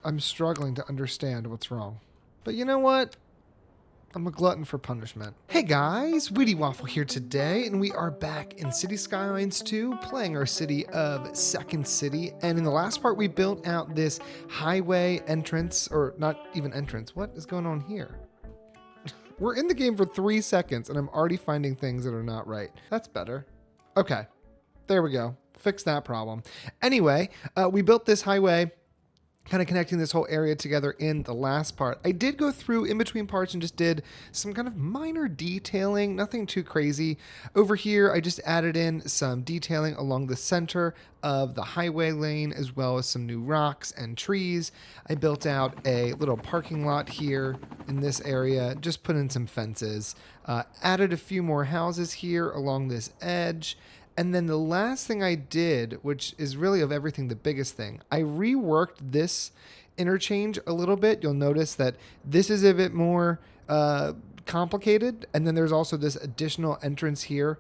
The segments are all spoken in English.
I'm struggling to understand what's wrong. But you know what? I'm a glutton for punishment. Hey guys, Wheatywaffle here today, and we are back in City Skylines 2, playing our city of Second City. And in the last part, we built out this highway entrance, or not even entrance. What is going on here? We're in the game for 3 seconds, and I'm already finding things that are not right. That's better. Okay, there we go. Fix that problem. Anyway, we built this highway, kind of connecting this whole area together in the last part. I did go through in between parts and just did some kind of minor detailing, nothing too crazy. Over here, I just added in some detailing along the center of the highway lane, as well as some new rocks and trees. I built out a little parking lot here in this area, just put in some fences, added a few more houses here along this edge. And then the last thing I did, which is really of everything the biggest thing, I reworked this interchange a little bit. You'll notice that this is a bit more complicated. And then there's also this additional entrance here.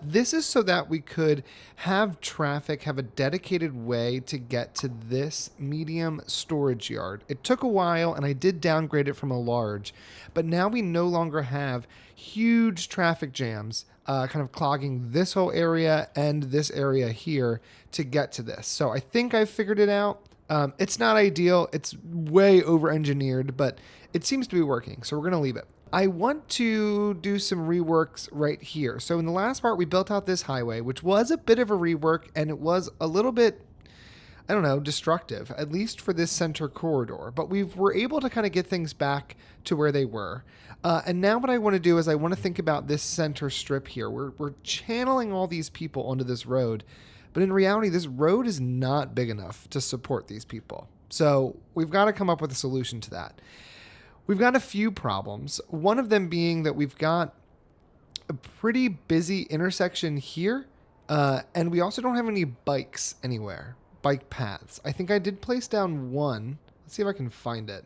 This is so that we could have traffic, have a dedicated way to get to this medium storage yard. It took a while, and I did downgrade it from a large. But now we no longer have huge traffic jams kind of clogging this whole area and this area here to get to this. So I think I've figured it out. It's not ideal. It's way over-engineered, but it seems to be working. So we're going to leave it. I want to do some reworks right here. So in the last part, we built out this highway, which was a bit of a rework, and it was a little bit, I don't know, destructive, at least for this center corridor. But we were able to kind of get things back to where they were. And now what I want to do is I want to think about this center strip here. We're channeling all these people onto this road. But in reality, this road is not big enough to support these people. So we've got to come up with a solution to that. We've got a few problems. One of them being that we've got a pretty busy intersection here. And we also don't have any bikes anywhere. Bike paths. I think I did place down one. Let's see if I can find it.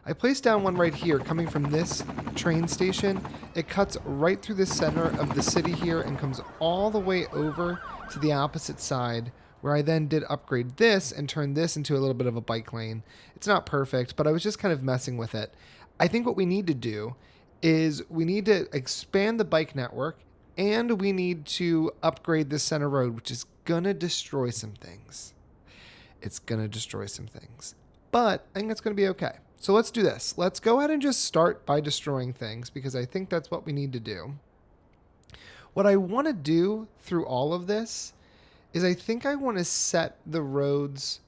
I placed down one right here coming from this train station. It cuts right through the center of the city here and comes all the way over to the opposite side, where I then did upgrade this and turn this into a little bit of a bike lane. It's not perfect, but I was just kind of messing with it. I think what we need to do is we need to expand the bike network, and we need to upgrade this center road, which is going to destroy some things. It's going to destroy some things, but I think it's going to be okay. So let's do this. Let's go ahead and just start by destroying things, because I think that's what we need to do. What I want to do through all of this is I think I want to set the roads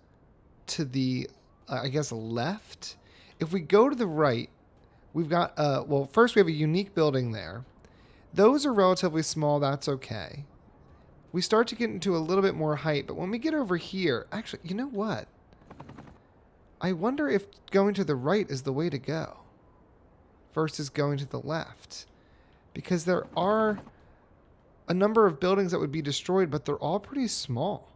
to the, I guess, left. If we go to the right, we've got, well, first we have a unique building there. Those are relatively small. That's okay. We start to get into a little bit more height, but when we get over here, actually, you know what? I wonder if going to the right is the way to go versus going to the left, because there are a number of buildings that would be destroyed, but they're all pretty small.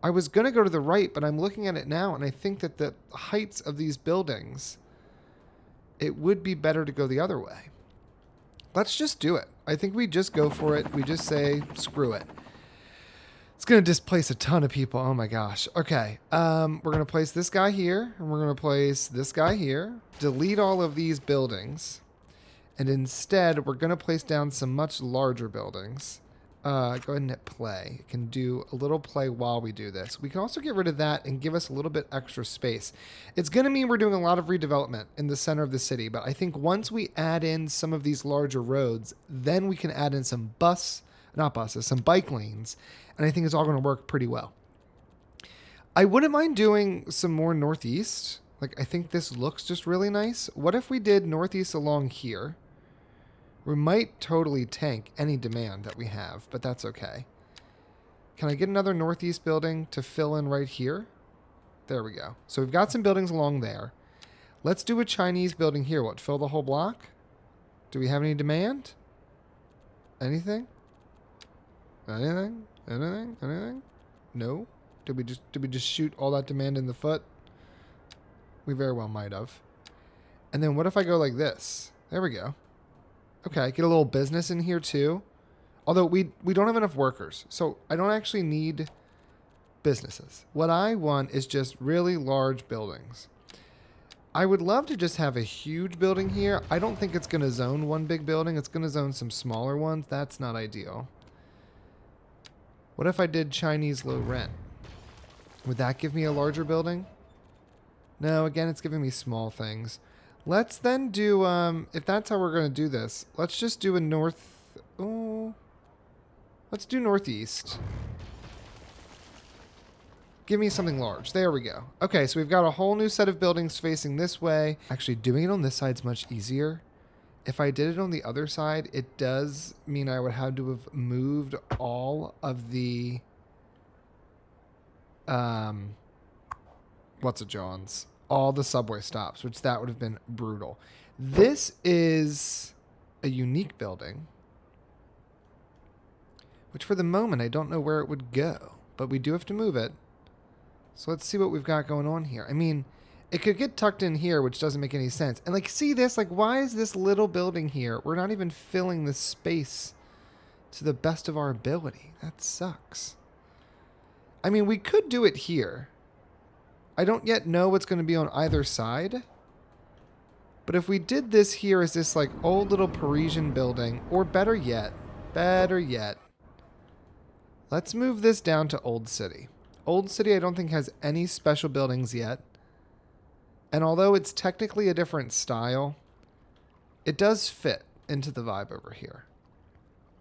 I was going to go to the right, but I'm looking at it now, and I think that the heights of these buildings, it would be better to go the other way. Let's just do it. I think we just go for it. We just say, screw it. It's going to displace a ton of people. Oh my gosh. Okay. We're going to place this guy here, and we're going to place this guy here. Delete all of these buildings. And instead, we're going to place down some much larger buildings. Go ahead and hit play. It can do a little play while we do this. We can also get rid of that and give us a little bit extra space. It's going to mean we're doing a lot of redevelopment in the center of the city, but I think once we add in some of these larger roads, then we can add in some some bike lanes, and I think it's all going to work pretty well. I wouldn't mind doing some more northeast. Like, I think this looks just really nice. What if we did northeast along here? We might totally tank any demand that we have, but that's okay. Can I get another northeast building to fill in right here? There we go. So we've got some buildings along there. Let's do a Chinese building here. What, fill the whole block? Do we have any demand? Anything? Anything? Anything? Anything? No? Did we just shoot all that demand in the foot? We very well might have. And then what if I go like this? There we go. Okay, get a little business in here too. Although we don't have enough workers, so I don't actually need businesses. What I want is just really large buildings. I would love to just have a huge building here. I don't think it's going to zone one big building. It's going to zone some smaller ones. That's not ideal. What if I did Chinese low rent? Would that give me a larger building? No, again, it's giving me small things. Let's then do, if that's how we're going to do this, let's just do a let's do northeast. Give me something large. There we go. Okay, so we've got a whole new set of buildings facing this way. Actually, doing it on this side is much easier. If I did it on the other side, it does mean I would have to have moved all of the, all the subway stops, which that would have been brutal. This is a unique building, which for the moment, I don't know where it would go, but we do have to move it. So let's see what we've got going on here. I mean, it could get tucked in here, which doesn't make any sense. And like, see this? Like, why is this little building here? We're not even filling this space to the best of our ability. That sucks. I mean, we could do it here. I don't yet know what's going to be on either side. But if we did this here as this like old little Parisian building, or better yet, let's move this down to Old City. Old City I don't think has any special buildings yet. And although it's technically a different style, it does fit into the vibe over here.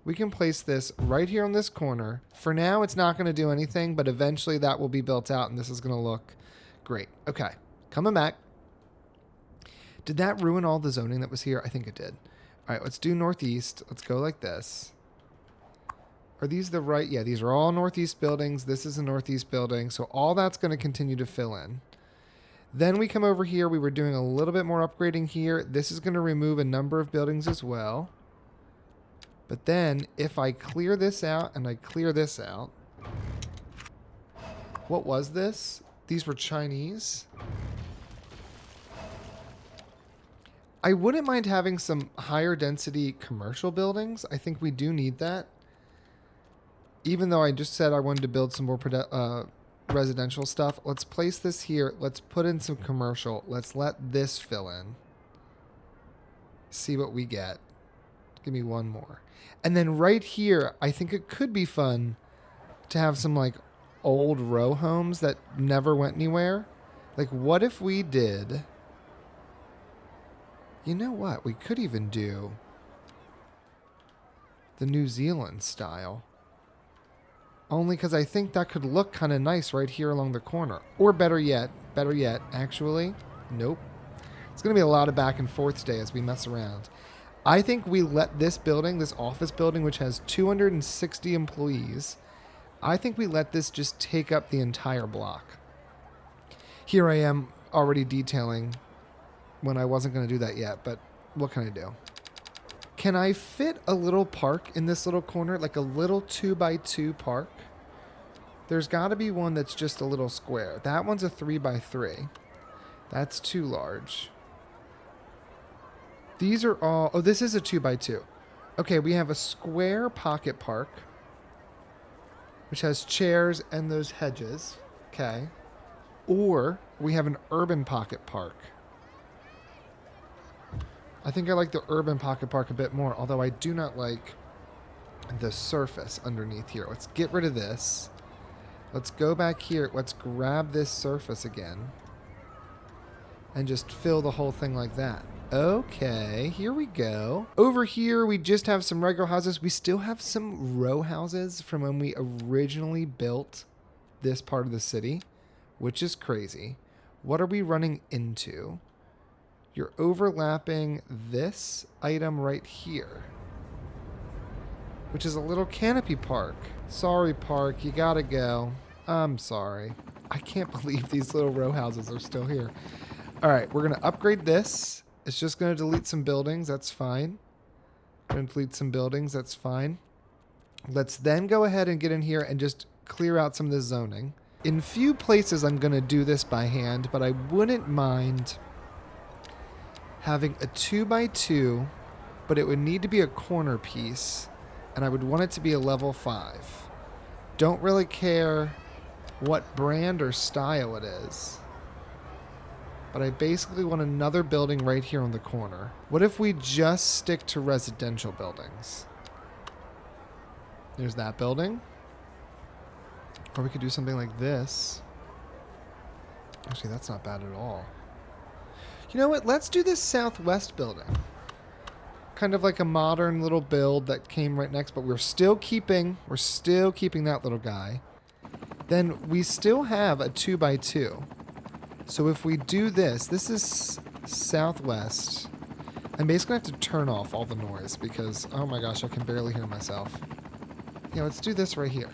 We can place this right here on this corner. For now, it's not going to do anything, but eventually that will be built out and this is going to look great. Okay, coming back. Did that ruin all the zoning that was here? I think it did. All right, let's do northeast. Let's go like this. Are these the right? Yeah, these are all northeast buildings. This is a northeast building. So all that's going to continue to fill in. Then we come over here. We were doing a little bit more upgrading here. This is going to remove a number of buildings as well. But then if I clear this out and I clear this out. What was this? These were Chinese. I wouldn't mind having some higher density commercial buildings. I think we do need that. Even though I just said I wanted to build some more residential stuff, let's place this here. Let's put in some commercial. Let's let this fill in. See what we get. Give me one more. And then right here, I think it could be fun to have some like old row homes that never went anywhere. Like what if we did... You know what? We could even do the New Zealand style. Only because I think that could look kind of nice right here along the corner. Or better yet, actually, nope. It's going to be a lot of back and forth today as we mess around. I think we let this building, this office building, which has 260 employees, I think we let this just take up the entire block. Here I am already detailing when I wasn't going to do that yet, but what can I do? Can I fit a little park in this little corner, like a little 2x2 park? There's got to be one that's just a little square. That one's a 3x3. That's too large. These are all... Oh, this is a 2x2. Okay, we have a square pocket park, which has chairs and those hedges. Okay. Or we have an urban pocket park. I think I like the urban pocket park a bit more, although I do not like the surface underneath here. Let's get rid of this. Let's go back here. Let's grab this surface again and just fill the whole thing like that. Okay, here we go. Over here, we just have some regular houses. We still have some row houses from when we originally built this part of the city, which is crazy. What are we running into? You're overlapping this item right here, which is a little canopy park. Sorry, park, you gotta go. I'm sorry. I can't believe these little row houses are still here. All right, we're gonna upgrade this. It's just gonna delete some buildings, that's fine. Gonna delete some buildings, that's fine. Let's then go ahead and get in here and just clear out some of the zoning. In few places, I'm gonna do this by hand, but I wouldn't mind having a 2x2, but it would need to be a corner piece, and I would want it to be a level 5. Don't really care what brand or style it is. But I basically want another building right here on the corner. What if we just stick to residential buildings? There's that building. Or we could do something like this. Actually, that's not bad at all. You know what? Let's do this southwest building. Kind of like a modern little build that came right next, but we're still keeping that little guy. Then we still have a 2x2. So if we do this, this is southwest. I'm basically going to have to turn off all the noise because, oh my gosh, I can barely hear myself. Yeah, let's do this right here.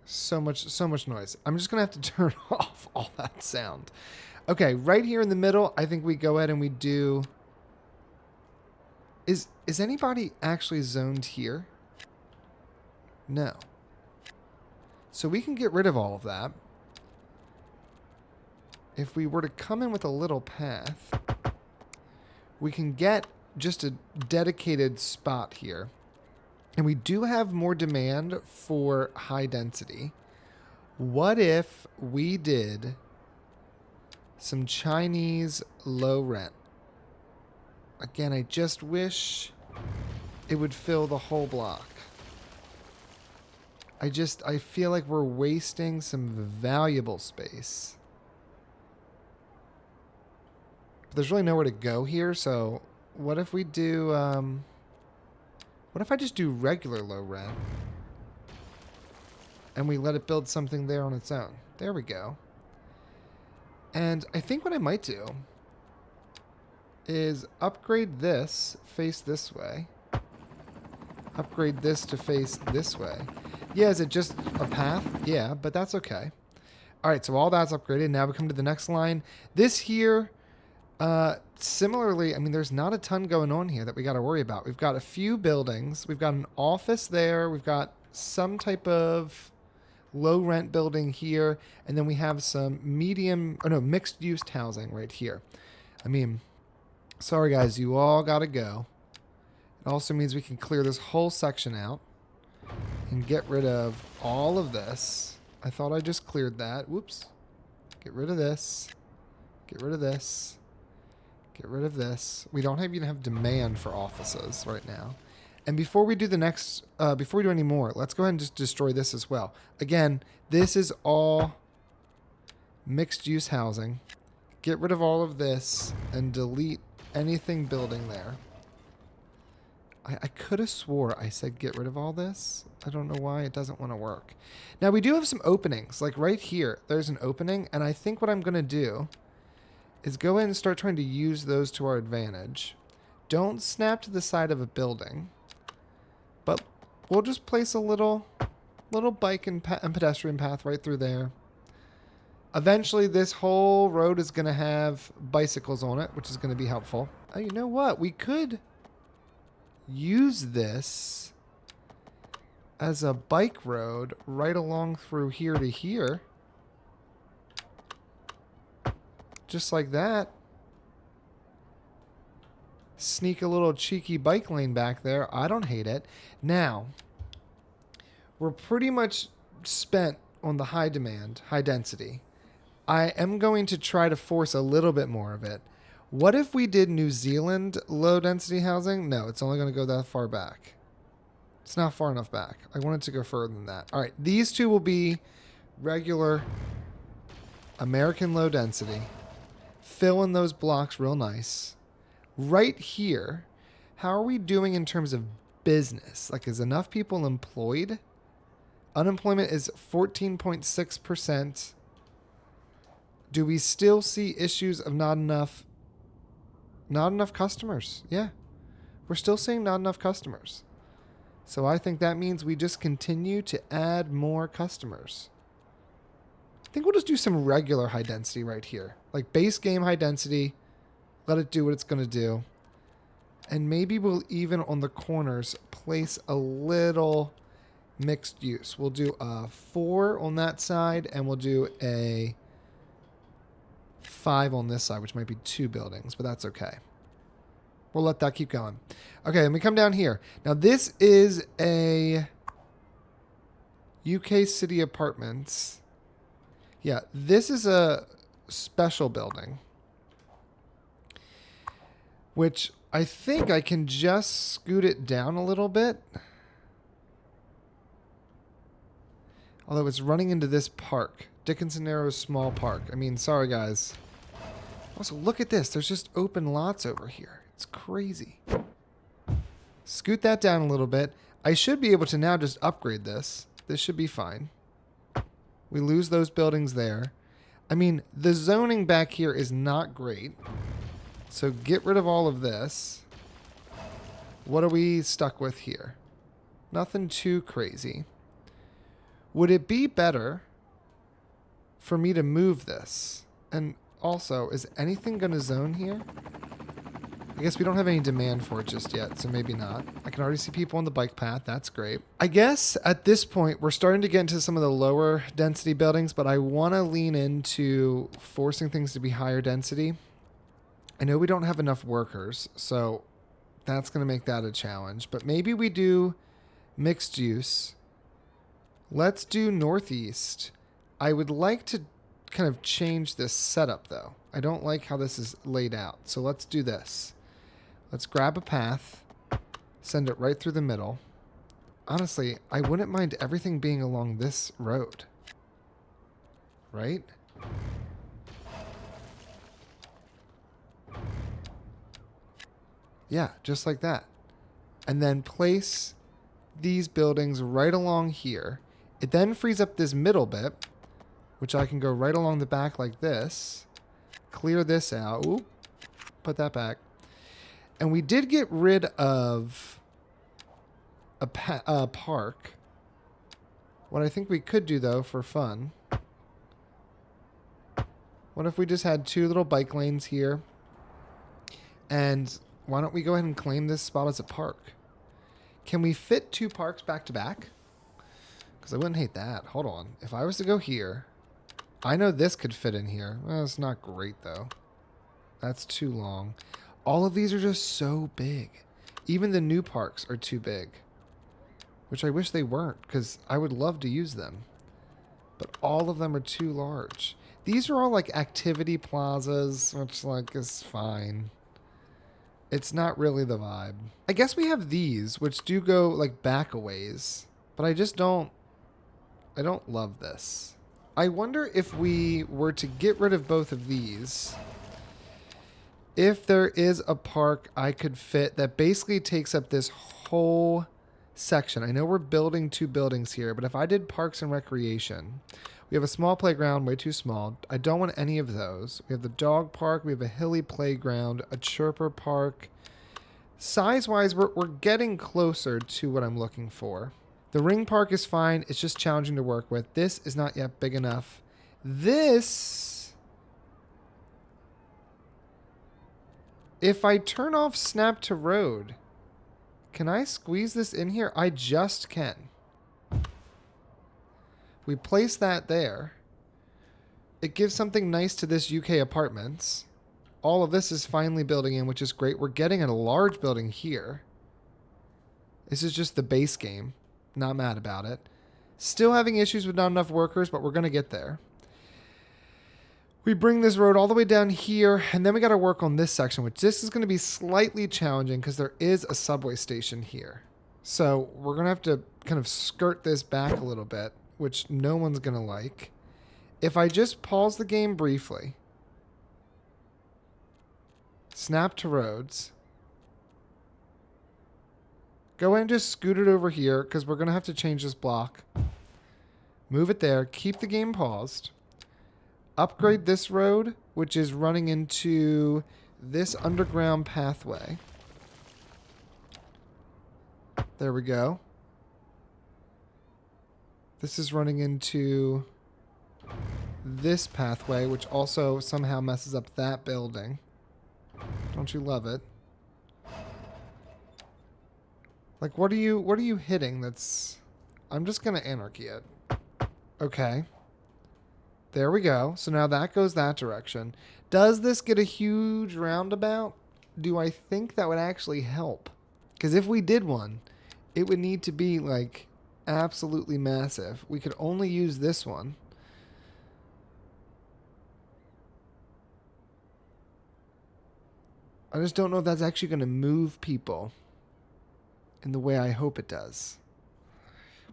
So much noise. I'm just going to have to turn off all that sound. Okay, right here in the middle, I think we go ahead and we do... Is anybody actually zoned here? No. So we can get rid of all of that. If we were to come in with a little path, we can get just a dedicated spot here. And we do have more demand for high density. What if we did some Chinese low rent? Again, I just wish it would fill the whole block. I feel like we're wasting some valuable space. But there's really nowhere to go here, so what if we do, what if I just do regular low rent? And we let it build something there on its own. There we go. And I think what I might do is upgrade this, face this way. Upgrade this to face this way. Yeah, is it just a path? Yeah, but that's okay. All right, so all that's upgraded. Now we come to the next line. This here, similarly, I mean, there's not a ton going on here that we got to worry about. We've got a few buildings. We've got an office there. We've got some type of low rent building here. And then we have some mixed use housing right here. I mean, sorry guys, you all got to go. It also means we can clear this whole section out and get rid of all of this. I thought I just cleared that. Whoops. Get rid of this. Get rid of this. Get rid of this. We don't even have demand for offices right now. And before we do the next, before we do any more, let's go ahead and just destroy this as well. Again, this is all mixed use housing. Get rid of all of this and delete anything building there. I could have swore I said get rid of all this. I don't know why it doesn't want to work. Now we do have some openings. Like right here, there's an opening. And I think what I'm going to do is go ahead and start trying to use those to our advantage. Don't snap to the side of a building. But we'll just place a little bike and pedestrian path right through there. Eventually, this whole road is going to have bicycles on it, which is going to be helpful. Oh, you know what? We could use this as a bike road right along through here to here. Just like that. Sneak a little cheeky bike lane back there. I don't hate it. Now, we're pretty much spent on the high demand, high density. I am going to try to force a little bit more of it. What if we did New Zealand low density housing? No, it's only going to go that far back. It's not far enough back. I wanted to go further than that. All right, these two will be regular American low density. Fill in those blocks real nice. Right here, how are we doing in terms of business? Like, is enough people employed? Unemployment is 14.6%. Do we still see issues of not enough customers? Yeah. We're still seeing not enough customers. So I think that means we just continue to add more customers. I think we'll just do some regular high density right here. Like base game high density. Let it do what it's going to do. And maybe we'll even on the corners place a little mixed use. We'll do a 4 on that side and we'll do a 5 on this side, which might be 2 buildings, but that's okay. We'll let that keep going. Okay, and we come down here. Now this is a UK City Apartments. Yeah, this is a special building, which I think I can just scoot it down a little bit. Although it's running into this park. Dickinson Narrows Small Park. I mean, sorry guys. Also, look at this. There's just open lots over here. It's crazy. Scoot that down a little bit. I should be able to now just upgrade this. This should be fine. We lose those buildings there. I mean, the zoning back here is not great. So get rid of all of this. What are we stuck with here? Nothing too crazy. Would it be better for me to move this? And also, is anything going to zone here? I guess we don't have any demand for it just yet, so maybe not. I can already see people on the bike path. That's great. I guess at this point, we're starting to get into some of the lower density buildings, but I want to lean into forcing things to be higher density. I know we don't have enough workers, so that's going to make that a challenge. But maybe we do mixed use. Let's do northeast. I would like to kind of change this setup, though. I don't like how this is laid out, so let's do this. Let's grab a path, send it right through the middle. Honestly, I wouldn't mind everything being along this road. Right? Yeah, just like that. And then place these buildings right along here. It then frees up this middle bit, which I can go right along the back like this. Clear this out. Ooh, put that back. And we did get rid of a park. What I think we could do, though, for fun. What if we just had 2 little bike lanes here? And why don't we go ahead and claim this spot as a park? Can we fit 2 parks back to back? Because I wouldn't hate that. Hold on. If I was to go here, I know this could fit in here. Well, it's not great, though. That's too long. All of these are just so big. Even the new parks are too big. Which I wish they weren't, because I would love to use them. But all of them are too large. These are all like activity plazas, which like is fine. It's not really the vibe. I guess we have these, which do go like back a ways. But I don't love this. I wonder if we were to get rid of both of these, if there is a park I could fit that basically takes up this whole section. I know we're building 2 buildings here, but if I did parks and recreation, we have a small playground, way too small. I don't want any of those. We have the dog park. We have a hilly playground, a chirper park. Size-wise, we're getting closer to what I'm looking for. The ring park is fine. It's just challenging to work with. This is not yet big enough. This, if I turn off snap to road, can I squeeze this in here? I just can. We place that there. It gives something nice to this UK apartments. All of this is finally building in, which is great. We're getting a large building here. This is just the base game. Not mad about it. Still having issues with not enough workers, but we're going to get there. We bring this road all the way down here, and then we got to work on this section, which this is going to be slightly challenging because there is a subway station here. So we're going to have to kind of skirt this back a little bit, which no one's going to like. If I just pause the game briefly, snap to roads, go ahead and just scoot it over here because we're going to have to change this block. Move it there. Keep the game paused. Upgrade this road, which is running into this underground pathway. There we go. This is running into this pathway, which also somehow messes up that building. Don't you love it? Like, what are you hitting that's... I'm just going to anarchy it. Okay. There we go. So now that goes that direction. Does this get a huge roundabout? Do I think that would actually help? Because if we did one, it would need to be, like, absolutely massive. We could only use this one. I just don't know if that's actually going to move people in the way I hope it does.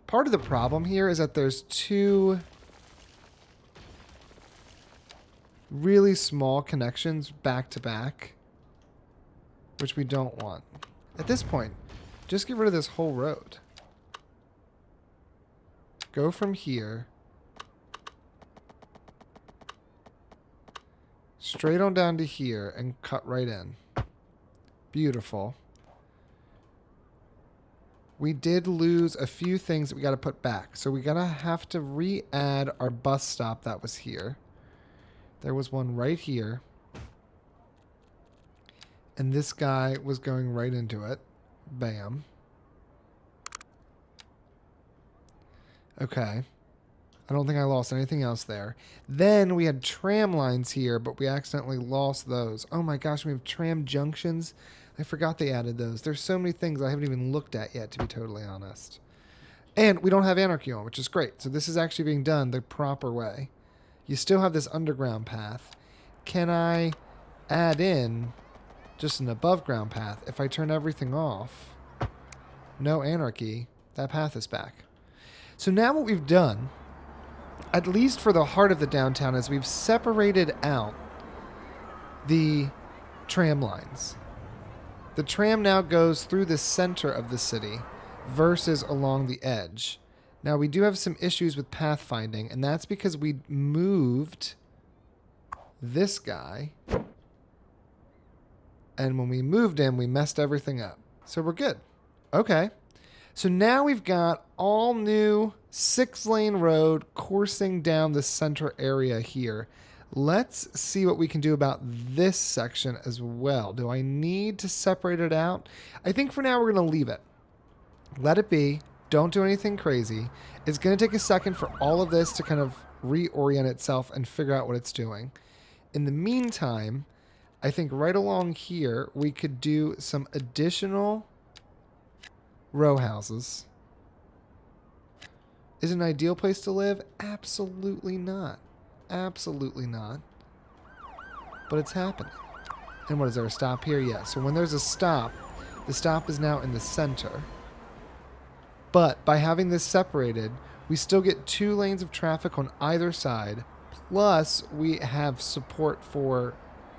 Part of the problem here is that there's two really small connections back to back, which we don't want. At this point, just get rid of this whole road. Go from here straight on down to here and cut right in. Beautiful. We did lose a few things that we got to put back. So we're going to have to re-add our bus stop that was here. There was one right here. And this guy was going right into it. Bam. Okay. I don't think I lost anything else there. Then we had tram lines here, but we accidentally lost those. Oh my gosh, we have tram junctions. I forgot they added those. There's so many things I haven't even looked at yet, to be totally honest. And we don't have anarchy on, which is great. So this is actually being done the proper way. You still have this underground path. Can I add in just an above ground path? If I turn everything off, no anarchy, that path is back. So now what we've done, at least for the heart of the downtown, is we've separated out the tram lines. The tram now goes through the center of the city versus along the edge. Now, we do have some issues with pathfinding, and that's because we moved this guy. And when we moved him, we messed everything up. So we're good. Okay. So now we've got all new 6-lane road coursing down the center area here. Let's see what we can do about this section as well. Do I need to separate it out? I think for now we're going to leave it. Let it be. Don't do anything crazy. It's going to take a second for all of this to kind of reorient itself and figure out what it's doing. In the meantime, I think right along here we could do some additional row houses. Is it an ideal place to live? Absolutely not. Absolutely not. But it's happening. And what is there, a stop here? Yeah. So when there's a stop, the stop is now in the center. But by having this separated, we still get 2 lanes of traffic on either side. Plus, we have support for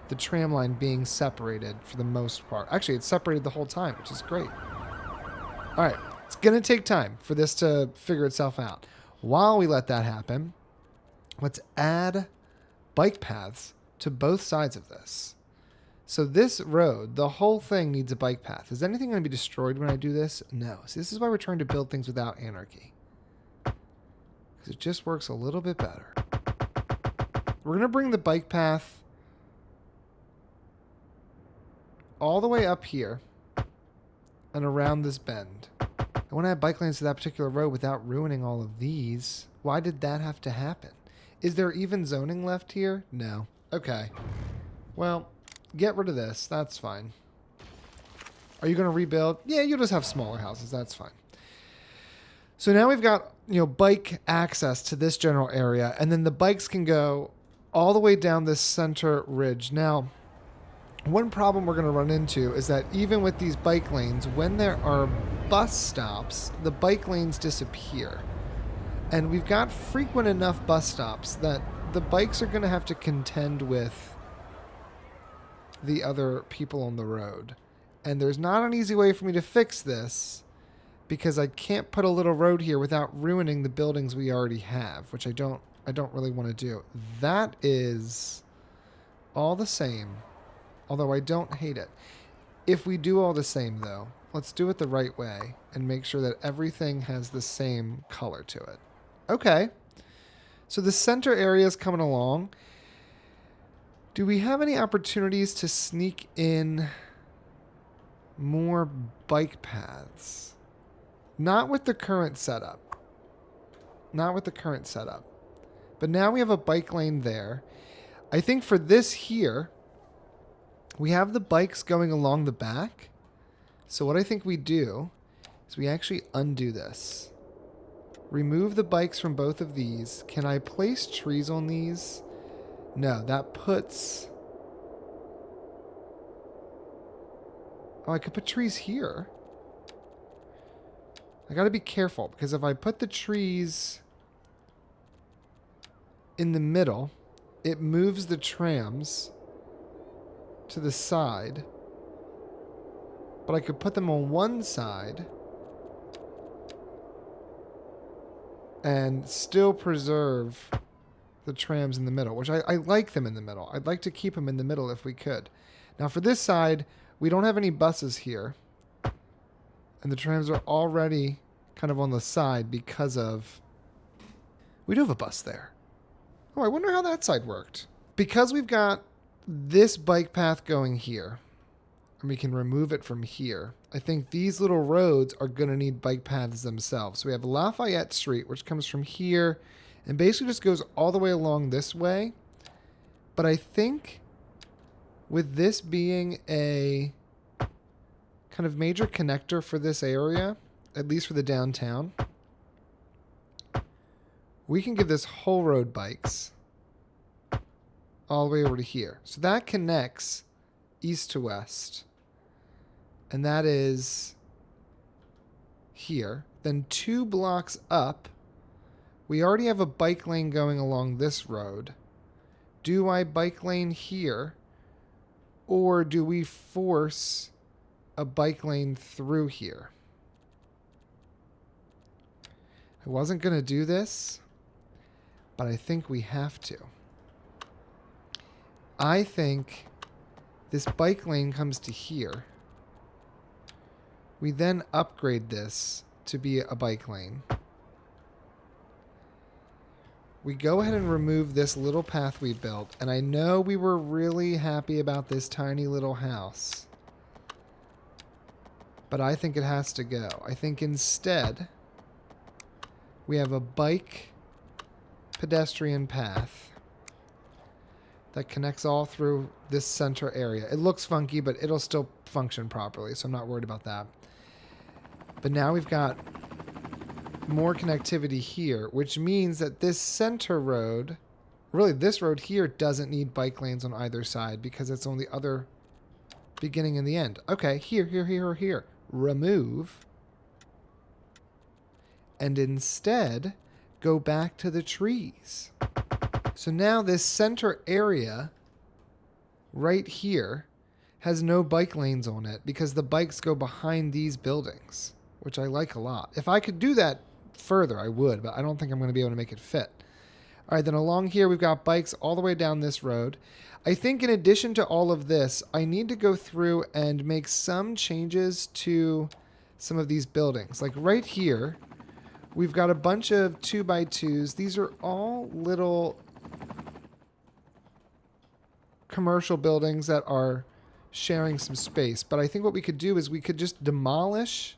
the tram line being separated for the most part. Actually, it's separated the whole time, which is great. All right. It's going to take time for this to figure itself out. While we let that happen, let's add bike paths to both sides of this. So this road, the whole thing needs a bike path. Is anything going to be destroyed when I do this? No. See, this is why we're trying to build things without anarchy. Because it just works a little bit better. We're going to bring the bike path all the way up here and around this bend. I want to have bike lanes to that particular road without ruining all of these. Why did that have to happen? Is there even zoning left here? No. Okay. Well, get rid of this. That's fine. Are you going to rebuild? Yeah, you'll just have smaller houses. That's fine. So now we've got, bike access to this general area, and then the bikes can go all the way down this center ridge. Now, one problem we're going to run into is that even with these bike lanes, when there are bus stops, the bike lanes disappear. And we've got frequent enough bus stops that the bikes are going to have to contend with the other people on the road. And there's not an easy way for me to fix this because I can't put a little road here without ruining the buildings we already have, which I don't really want to do. That is all the same, although I don't hate it. If we do all the same, though, let's do it the right way and make sure that everything has the same color to it. Okay. So the center area is coming along. Do we have any opportunities to sneak in more bike paths? Not with the current setup. Not with the current setup. But now we have a bike lane there. I think for this here, we have the bikes going along the back. So what I think we do is we actually undo this. Remove the bikes from both of these. Can I place trees on these? No, that puts... Oh, I could put trees here. I gotta be careful, because if I put the trees in the middle, it moves the trams to the side. But I could put them on one side and still preserve the trams in the middle, which I like them in the middle. I'd like to keep them in the middle if we could. Now for this side, we don't have any buses here. And the trams are already kind of on the side because of... We do have a bus there. Oh, I wonder how that side worked. Because we've got this bike path going here, and we can remove it from here, I think these little roads are going to need bike paths themselves. So we have Lafayette Street, which comes from here and basically just goes all the way along this way. But I think with this being a kind of major connector for this area, at least for the downtown, we can give this whole road bikes all the way over to here. So that connects east to west. And that is here. Then 2 blocks up, we already have a bike lane going along this road. Do I bike lane here? Or do we force a bike lane through here? I wasn't going to do this, but I think we have to. I think this bike lane comes to here. We then upgrade this to be a bike lane. We go ahead and remove this little path we built, and I know we were really happy about this tiny little house, but I think it has to go. I think instead we have a bike pedestrian path that connects all through this center area. It looks funky, but it'll still function properly, so I'm not worried about that. But now we've got more connectivity here, which means that this center road, really this road here, doesn't need bike lanes on either side because it's on the other beginning and the end. Okay, here, here, here, or here. Remove. And instead, go back to the trees. So now this center area right here has no bike lanes on it because the bikes go behind these buildings, which I like a lot. If I could do that further, I would, but I don't think I'm going to be able to make it fit. All right, then along here, we've got bikes all the way down this road. I think in addition to all of this, I need to go through and make some changes to some of these buildings. Like right here, we've got a bunch of 2x2s. These are all little commercial buildings that are sharing some space. But I think what we could do is we could just demolish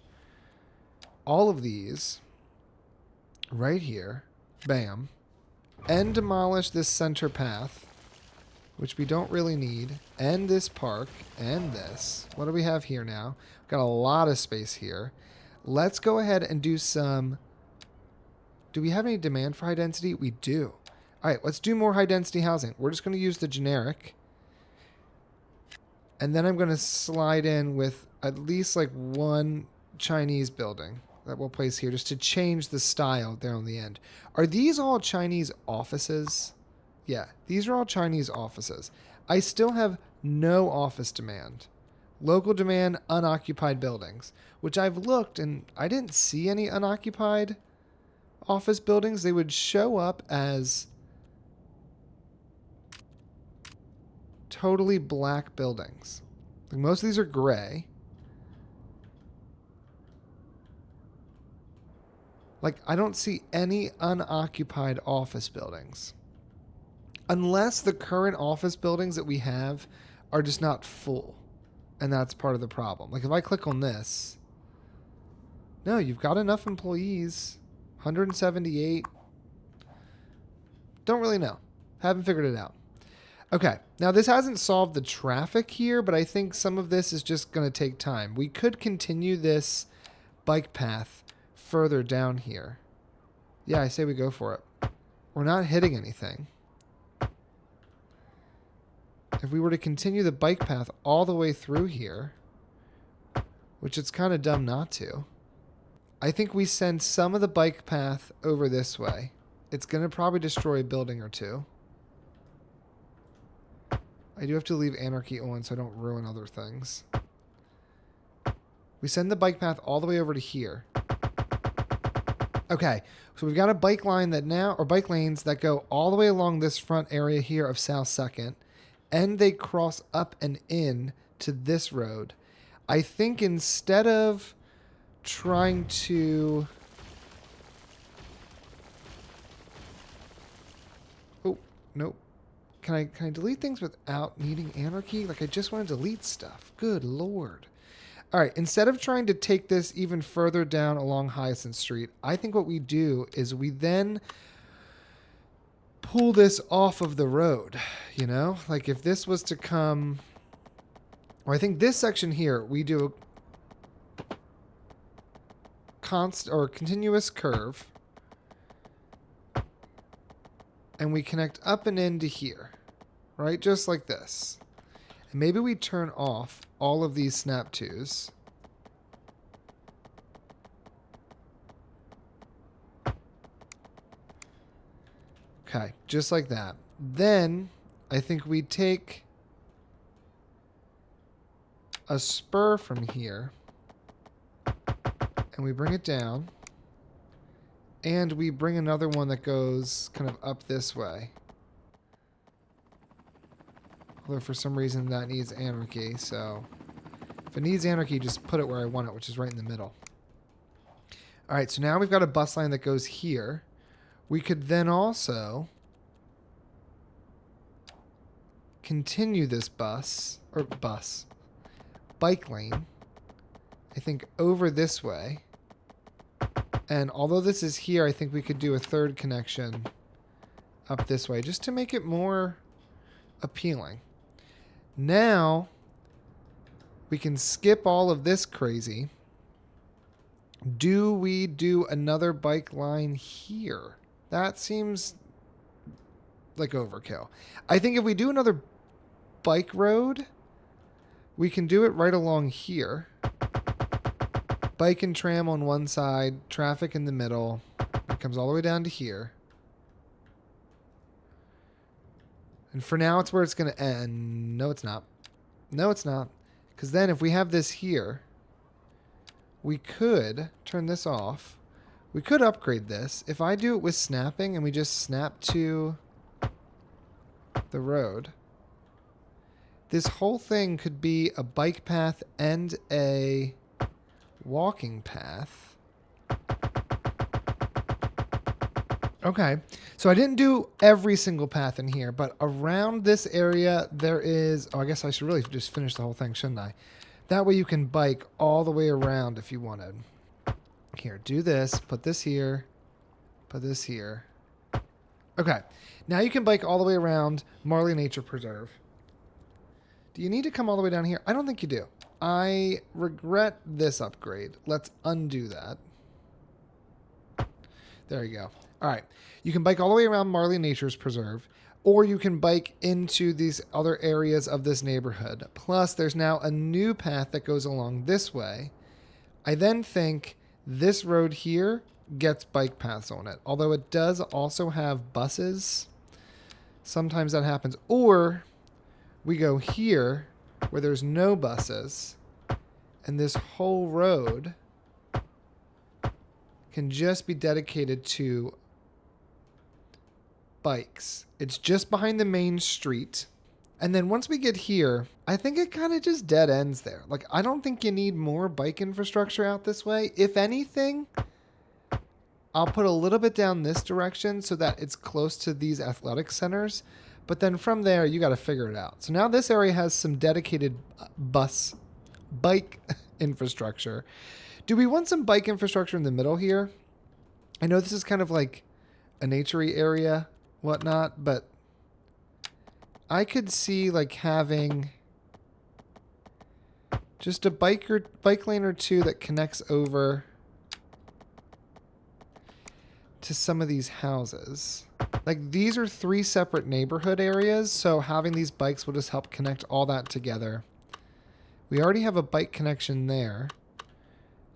all of these right here. Bam. And demolish this center path, which we don't really need. And this park. And this. What do we have here now? We've got a lot of space here. Let's go ahead and do some... Do we have any demand for high density? We do. All right, let's do more high density housing. We're just going to use the generic. And then I'm going to slide in with at least like one Chinese building that we'll place here just to change the style there on the end. Are these all Chinese offices? Yeah, these are all Chinese offices. I still have no office demand. Local demand, unoccupied buildings, which I've looked and I didn't see any unoccupied office buildings. They would show up as totally black buildings. Like most of these are gray. Like, I don't see any unoccupied office buildings. Unless the current office buildings that we have are just not full. And that's part of the problem. Like, if I click on this... No, you've got enough employees. 178. Don't really know. Haven't figured it out. Okay, now this hasn't solved the traffic here, but I think some of this is just going to take time. We could continue this bike path further down here. Yeah, I say we go for it. We're not hitting anything. If we were to continue the bike path all the way through here, which it's kind of dumb not to, I think we send some of the bike path over this way. It's going to probably destroy a building or two. I do have to leave anarchy on so I don't ruin other things. We send the bike path all the way over to here. Okay, so we've got a bike line that now, or bike lanes that go all the way along this front area here of South 2nd, and they cross up and in to this road. I think instead of trying to... Oh, nope. Can I delete things without needing anarchy? Like, I just want to delete stuff. Good Lord. All right, instead of trying to take this even further down along Hyacinth Street, I think what we do is we then pull this off of the road, you know? Like, if this was to come... Or I think this section here, we do a continuous curve, and we connect up and into here, right? Just like this. And maybe we turn off all of these snap twos. Okay, just like that. Then I think we take a spur from here and we bring it down, and we bring another one that goes kind of up this way. Although for some reason that needs anarchy, so if it needs anarchy, just put it where I want it, which is right in the middle. Alright, so now we've got a bus line that goes here. We could then also continue this bike lane, I think, over this way. And although this is here, I think we could do a third connection up this way just to make it more appealing. Now we can skip all of this crazy. Do we do another bike line here? That seems like overkill. I think if we do another bike road, we can do it right along here. Bike and tram on one side, traffic in the middle. It comes all the way down to here. And for now, it's where it's going to end. No, it's not. No, it's not. Because then if we have this here, we could turn this off. We could upgrade this. If I do it with snapping and we just snap to the road, this whole thing could be a bike path and a walking path. Okay, so I didn't do every single path in here, but around this area there is... Oh, I guess I should really just finish the whole thing, shouldn't I? That way you can bike all the way around if you wanted. Here, do this, put this here, put this here. Okay, now you can bike all the way around Marley Nature Preserve. Do you need to come all the way down here? I don't think you do. I regret this upgrade. Let's undo that. There you go. All right. You can bike all the way around Marley Nature's Preserve, or you can bike into these other areas of this neighborhood. Plus, there's now a new path that goes along this way. I then think this road here gets bike paths on it, although it does also have buses. Sometimes that happens. Or we go here where there's no buses, and this whole road can just be dedicated to bikes. It's just behind the main street. And then once we get here, I think it kind of just dead ends there. Like, I don't think you need more bike infrastructure out this way. If anything, I'll put a little bit down this direction so that it's close to these athletic centers. But then from there, you got to figure it out. So now this area has some dedicated bike infrastructure. Do we want some bike infrastructure in the middle here? I know this is kind of like a naturey area, whatnot, but I could see like having just a bike lane or two that connects over to some of these houses. Like, these are 3 separate neighborhood areas, so having these bikes will just help connect all that together. We already have a bike connection there.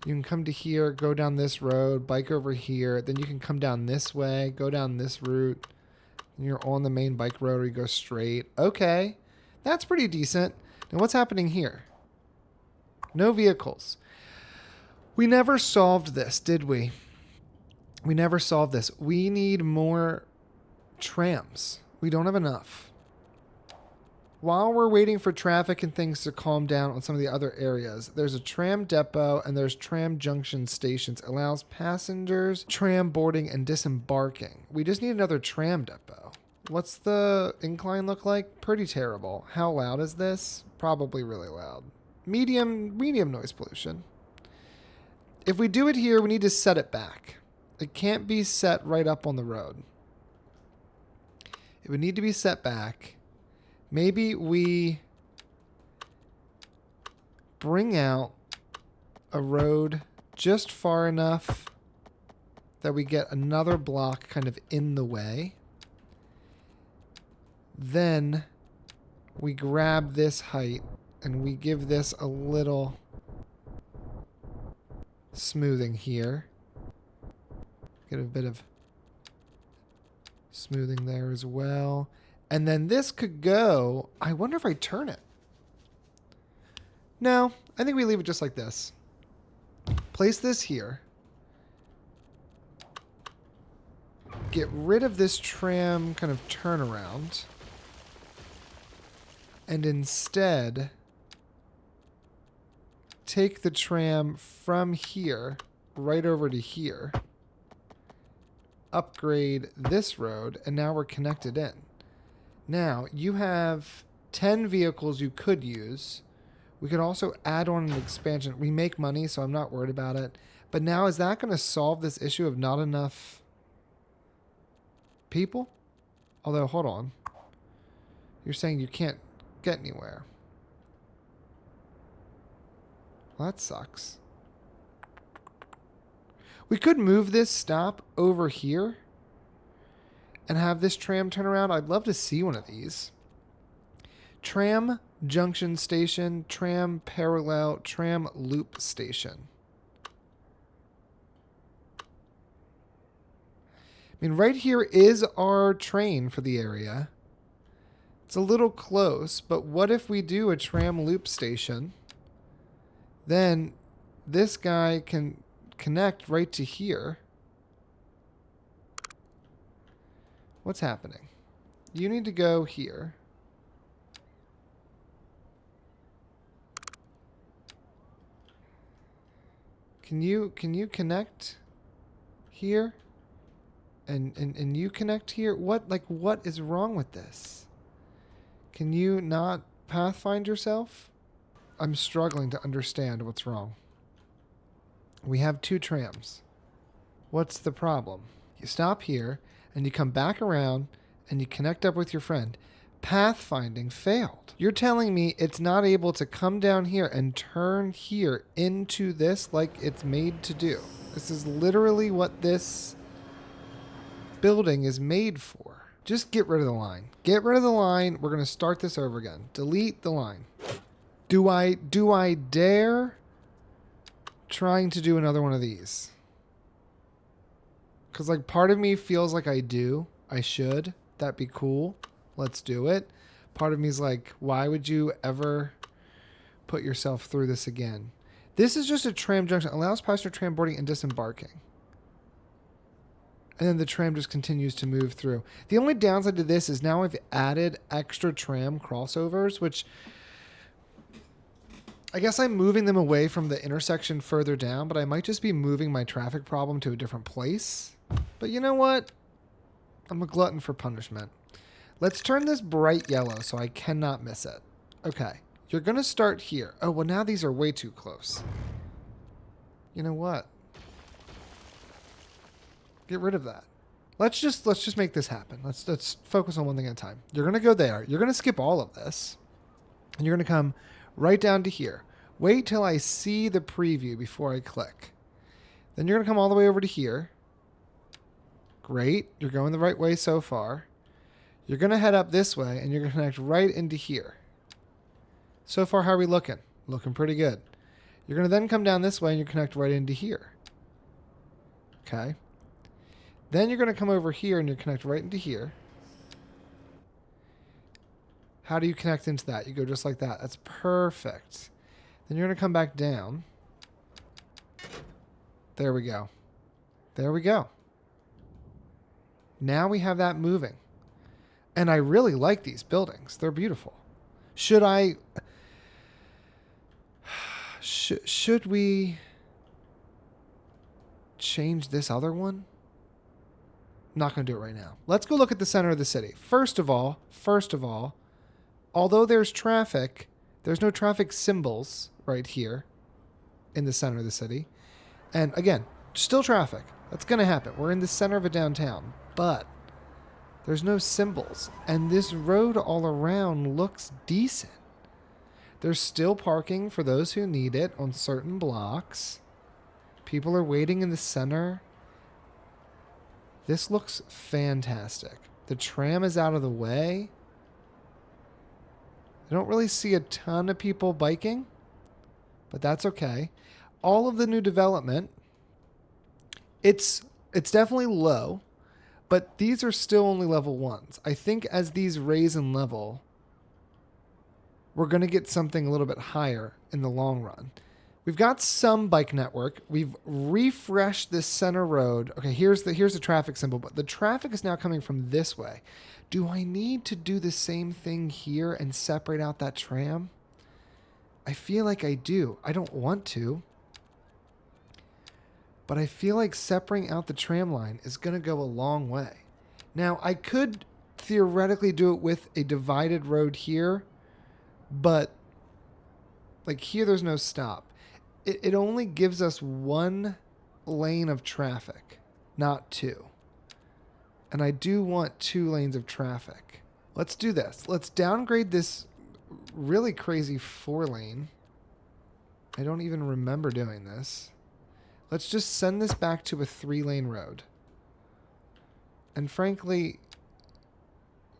You can come to here, go down this road, bike over here. Then you can come down this way, go down this route. And you're on the main bike road, or you go straight. Okay, that's pretty decent. Now what's happening here? No vehicles. We never solved this, did we? We never solved this. We need more trams. We don't have enough. While we're waiting for traffic and things to calm down on some of the other areas, there's a tram depot and there's tram junction stations. It allows passengers tram boarding and disembarking. We just need another tram depot. What's the incline look like? Pretty terrible. How loud is this? Probably really loud. Medium noise pollution. If we do it here, we need to set it back. It can't be set right up on the road. It would need to be set back. Maybe we bring out a road just far enough that we get another block kind of in the way. Then we grab this height and we give this a little smoothing here. Get a bit of smoothing there as well. And then this could go... I wonder if I turn it. No, I think we leave it just like this. Place this here. Get rid of this tram kind of turnaround. And instead, take the tram from here right over to here. Upgrade this road, and now we're connected in. Now, you have 10 vehicles you could use. We could also add on an expansion. We make money, so I'm not worried about it. But now, is that going to solve this issue of not enough people? Although, hold on. You're saying you can't get anywhere. Well, that sucks. We could move this stop over here and have this tram turn around. I'd love to see one of these. Tram junction station, tram parallel, tram loop station. I mean, right here is our train for the area. It's a little close, but what if we do a tram loop station? Then this guy can connect right to here. What's happening? You need to go here. Can you connect here? And you connect here? What is wrong with this? Can you not pathfind yourself? I'm struggling to understand what's wrong. We have 2 trams. What's the problem? You stop here, and you come back around, and you connect up with your friend. Pathfinding failed. You're telling me it's not able to come down here and turn here into this like it's made to do. This is literally what this building is made for. Just get rid of the line. Get rid of the line. We're going to start this over again. Delete the line. Do I dare trying to do another one of these? Because like part of me feels like I do. I should. That'd be cool. Let's do it. Part of me is like, why would you ever put yourself through this again? This is just a tram junction. Allows passenger tram boarding and disembarking. And then the tram just continues to move through. The only downside to this is now I've added extra tram crossovers, which I guess I'm moving them away from the intersection further down, but I might just be moving my traffic problem to a different place. But you know what? I'm a glutton for punishment. Let's turn this bright yellow so I cannot miss it. Okay, you're going to start here. Oh, well now these are way too close. You know what? Get rid of that. Let's just make this happen. Let's focus on one thing at a time. You're going to go there. You're going to skip all of this. And you're going to come right down to here. Wait till I see the preview before I click. Then you're going to come all the way over to here. Great. You're going the right way so far. You're going to head up this way, and you're going to connect right into here. So far, how are we looking? Looking pretty good. You're going to then come down this way, and you connect right into here. Okay. Then you're going to come over here, and you connect right into here. How do you connect into that? You go just like that. That's perfect. Then you're going to come back down. There we go. There we go. Now we have that moving. And I really like these buildings. They're beautiful. Should I... Should we change this other one? I'm not going to do it right now. Let's go look at the center of the city. First of all, although there's traffic, there's no traffic symbols right here in the center of the city. And again, still traffic. That's going to happen. We're in the center of a downtown, but there's no symbols. And this road all around looks decent. There's still parking for those who need it on certain blocks. People are waiting in the center. This looks fantastic. The tram is out of the way. I don't really see a ton of people biking, but that's okay. All of the new development, it's definitely low, but these are still only level 1s. I think as these raise in level, we're going to get something a little bit higher in the long run. We've got some bike network. We've refreshed this center road. Okay, here's the traffic symbol, but the traffic is now coming from this way. Do I need to do the same thing here and separate out that tram? I feel like I do. I don't want to, but I feel like separating out the tram line is going to go a long way. Now, I could theoretically do it with a divided road here, but like here, there's no stop. It only gives us 1 lane of traffic, not 2. And I do want 2 lanes of traffic. Let's do this. Let's downgrade this really crazy 4-lane. I don't even remember doing this. Let's just send this back to a 3-lane road. And frankly,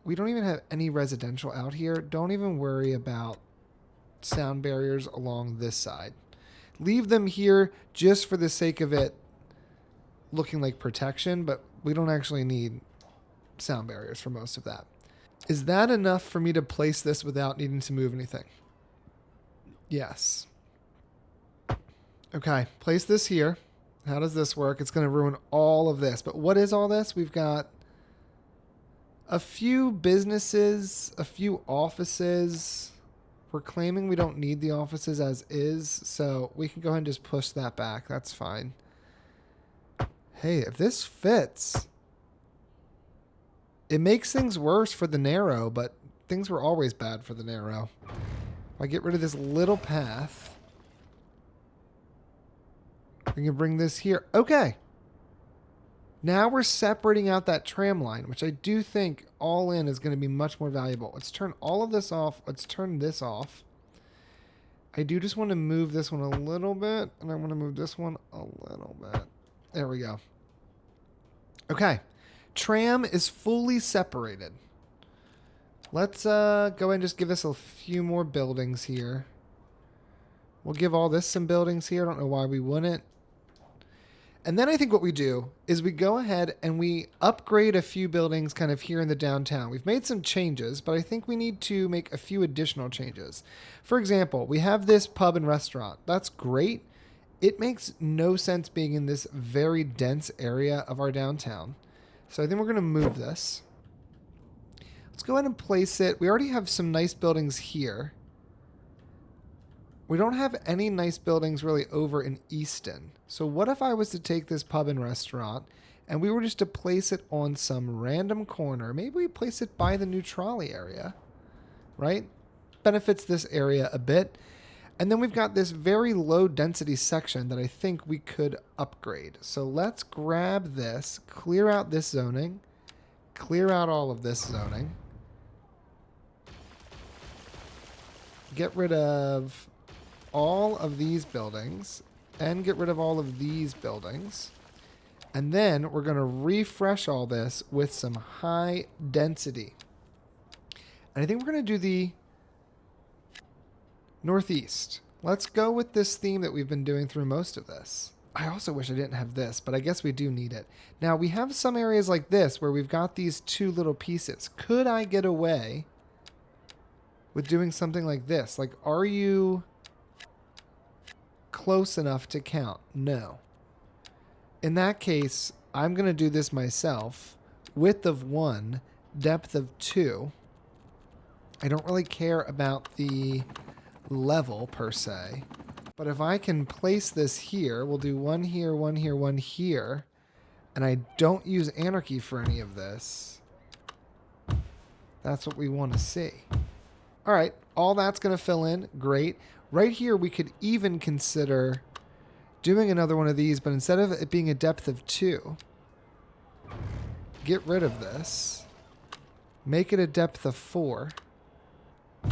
we don't even have any residential out here. Don't even worry about sound barriers along this side. Leave them here just for the sake of it looking like protection, but we don't actually need sound barriers for most of that. Is that enough for me to place this without needing to move anything? Yes. Okay, place this here. How does this work? It's going to ruin all of this. But what is all this? We've got a few businesses, a few offices. We're claiming we don't need the offices as is, so we can go ahead and just push that back. That's fine. Hey, if this fits, it makes things worse for the narrow, but things were always bad for the narrow. If I get rid of this little path, we can bring this here. Okay. Now we're separating out that tram line, which I do think all in is going to be much more valuable. Let's turn all of this off. Let's turn this off. I do just want to move this one a little bit, and I want to move this one a little bit. There we go. Okay. Tram is fully separated. Let's go ahead and just give this a few more buildings here. We'll give all this some buildings here. I don't know why we wouldn't. And then I think what we do is we go ahead and we upgrade a few buildings kind of here in the downtown. We've made some changes, but I think we need to make a few additional changes. For example, we have this pub and restaurant. That's great. It makes no sense being in this very dense area of our downtown. So I think we're going to move this. Let's go ahead and place it. We already have some nice buildings here. We don't have any nice buildings really over in Easton. So what if I was to take this pub and restaurant and we were just to place it on some random corner? Maybe we place it by the new trolley area, right? Benefits this area a bit. And then we've got this very low density section that I think we could upgrade. So let's grab this, clear out this zoning, clear out all of this zoning, get rid of all of these buildings and get rid of all of these buildings. And then we're going to refresh all this with some high density. And I think we're going to do the northeast. Let's go with this theme that we've been doing through most of this. I also wish I didn't have this, but I guess we do need it. Now, we have some areas like this where we've got these two little pieces. Could I get away with doing something like this? Like, are you close enough to count? No. In that case, I'm going to do this myself. Width of 1, depth of 2. I don't really care about the level per se. But if I can place this here, we'll do 1 here, 1 here, 1 here. And I don't use anarchy for any of this. That's what we want to see. All right, all that's going to fill in. Great. Right here, we could even consider doing another one of these, but instead of it being a depth of 2, get rid of this. Make it a depth of 4. I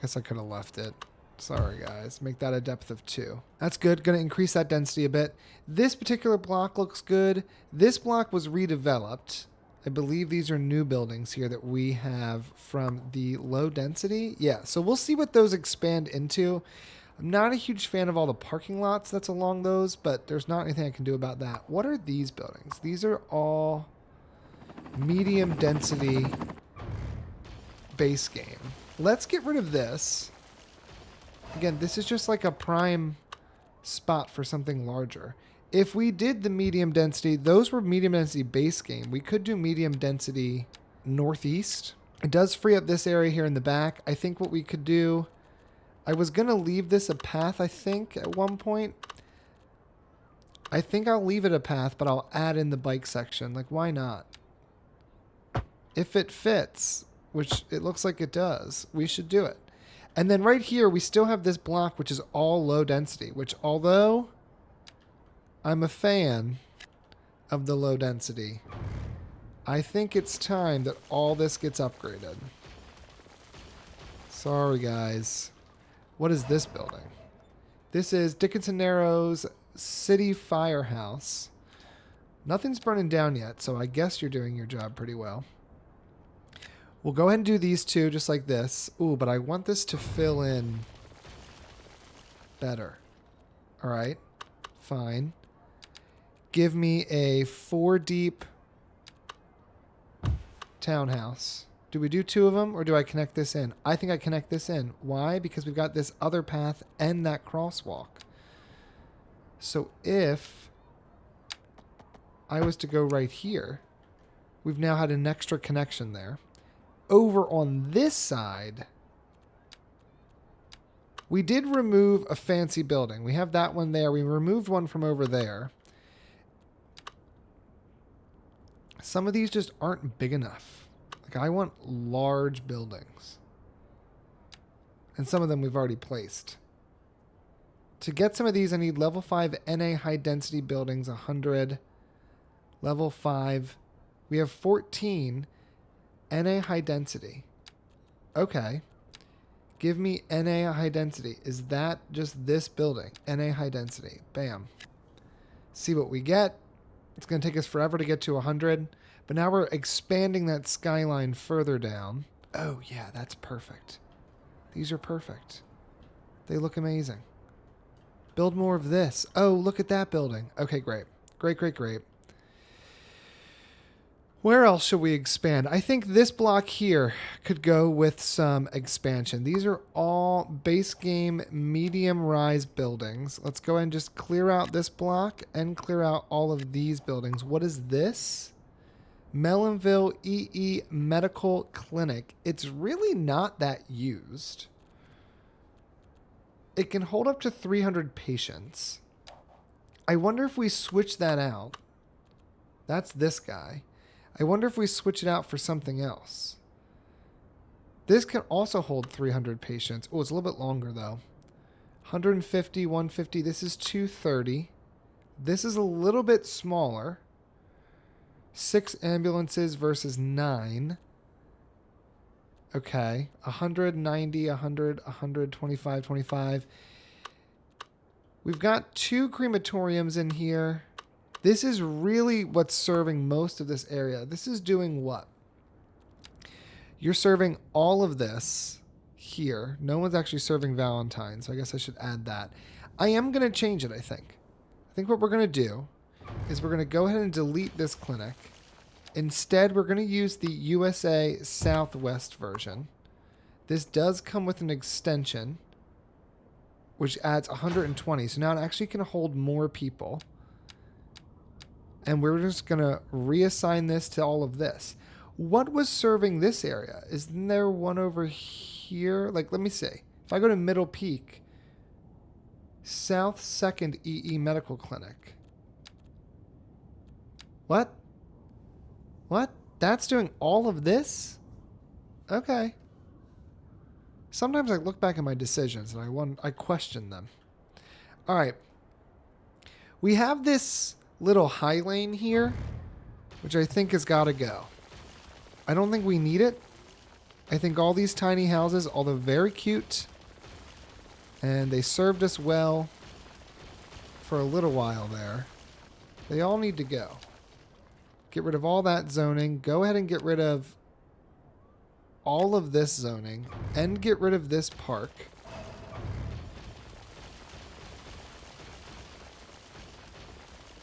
guess I could have left it. Sorry, guys. Make that a depth of 2. That's good. Going to increase that density a bit. This particular block looks good. This block was redeveloped. I believe these are new buildings here that we have from the low density. Yeah, so we'll see what those expand into. I'm not a huge fan of all the parking lots that's along those, but there's not anything I can do about that. What are these buildings? These are all medium density base game. Let's get rid of this. Again, this is just like a prime spot for something larger. If we did the medium density, those were medium density base game. We could do medium density northeast. It does free up this area here in the back. I think what we could do, I was going to leave this a path, I think, at one point. I think I'll leave it a path, but I'll add in the bike section. Like, why not? If it fits, which it looks like it does, we should do it. And then right here, we still have this block, which is all low density, which although I'm a fan of the low density, I think it's time that all this gets upgraded. Sorry, guys. What is this building? This is Dickinson Narrows City Firehouse. Nothing's burning down yet, so I guess you're doing your job pretty well. We'll go ahead and do these two just like this. Ooh, but I want this to fill in better. All right, fine. Give me a 4 deep townhouse. Do we do 2 of them or do I connect this in? I think I connect this in. Why? Because we've got this other path and that crosswalk. So if I was to go right here, we've now had an extra connection there. Over on this side, we did remove a fancy building. We have that one there. We removed one from over there. Some of these just aren't big enough. Like, I want large buildings. And some of them we've already placed. To get some of these, I need level 5 NA high density buildings, 100. Level 5. We have 14 NA high density. Okay. Give me NA high density. Is that just this building? NA high density. Bam. See what we get. It's going to take us forever to get to 100. But now we're expanding that skyline further down. Oh, yeah, that's perfect. These are perfect. They look amazing. Build more of this. Oh, look at that building. Okay, great. Great, great, great. Where else should we expand? I think this block here could go with some expansion. These are all base game medium rise buildings. Let's go ahead and just clear out this block and clear out all of these buildings. What is this? Mellonville EE Medical Clinic. It's really not that used. It can hold up to 300 patients. I wonder if we switch that out. That's this guy. I wonder if we switch it out for something else. This can also hold 300 patients. Oh, it's a little bit longer, though. 150, 150. This is 230. This is a little bit smaller. 6 ambulances versus 9. Okay. 190, 100, 125, 25. We've got 2 crematoriums in here. This is really what's serving most of this area. This is doing what? You're serving all of this here. No one's actually serving Valentine, so I guess I should add that. I am going to change it, I think. I think what we're going to do is we're going to go ahead and delete this clinic. Instead, we're going to use the USA Southwest version. This does come with an extension, which adds 120. So now it actually can hold more people. And we're just going to reassign this to all of this. What was serving this area? Isn't there one over here? Like, let me see. If I go to Middle Peak, South 2nd EE Medical Clinic. What? What? That's doing all of this? Okay. Sometimes I look back at my decisions and I question them. All right. We have this little high lane here, which I think has got to go. I don't think we need it. I think all these tiny houses, although very cute, and they served us well for a little while there, they all need to go. Get rid of all that zoning. Go ahead and get rid of all of this zoning and get rid of this park.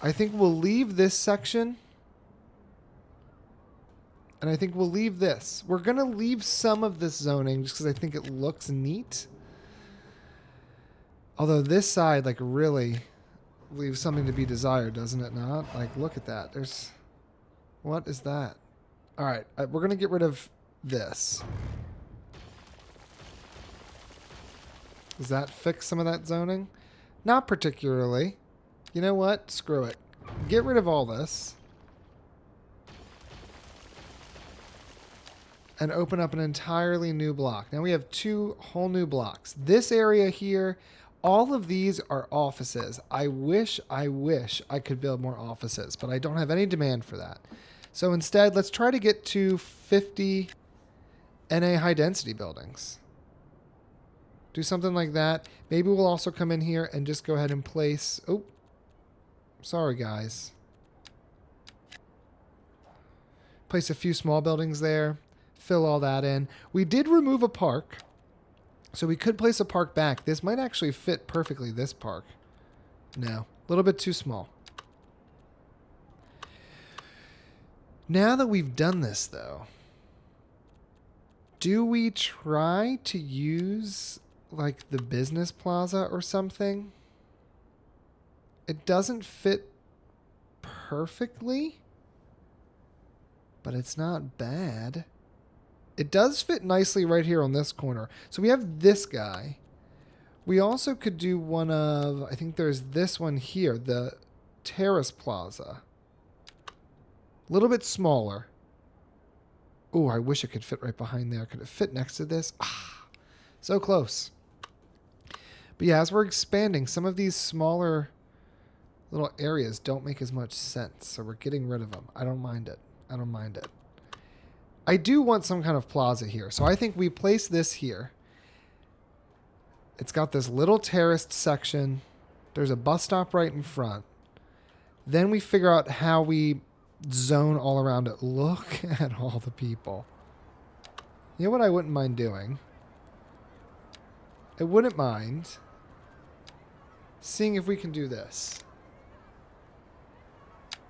I think we'll leave this section. And I think we'll leave this. We're going to leave some of this zoning just because I think it looks neat. Although this side, like, really leaves something to be desired, doesn't it not? Like, look at that. There's... What is that? All right. We're going to get rid of this. Does that fix some of that zoning? Not particularly. You know what? Screw it. Get rid of all this. And open up an entirely new block. Now we have 2 whole new blocks. This area here, all of these are offices. I wish I could build more offices, but I don't have any demand for that. So instead, let's try to get to 50 NA high density buildings. Do something like that. Maybe we'll also come in here and just go ahead and place... Oh, sorry guys. Place a few small buildings there. Fill all that in. We did remove a park, so we could place a park back. This might actually fit perfectly, this park. No, a little bit too small. Now that we've done this, though, do we try to use, like, the business plaza or something? It doesn't fit perfectly, but it's not bad. It does fit nicely right here on this corner. So we have this guy. We also could do one of, I think there's this one here, the Terrace Plaza. A little bit smaller. Oh, I wish it could fit right behind there. Could it fit next to this? Ah, so close. But yeah, as we're expanding, some of these smaller little areas don't make as much sense. So we're getting rid of them. I don't mind it. I don't mind it. I do want some kind of plaza here. So I think we place this here. It's got this little terraced section. There's a bus stop right in front. Then we figure out how we zone all around it. Look at all the people. You know what I wouldn't mind doing? I wouldn't mind seeing if we can do this.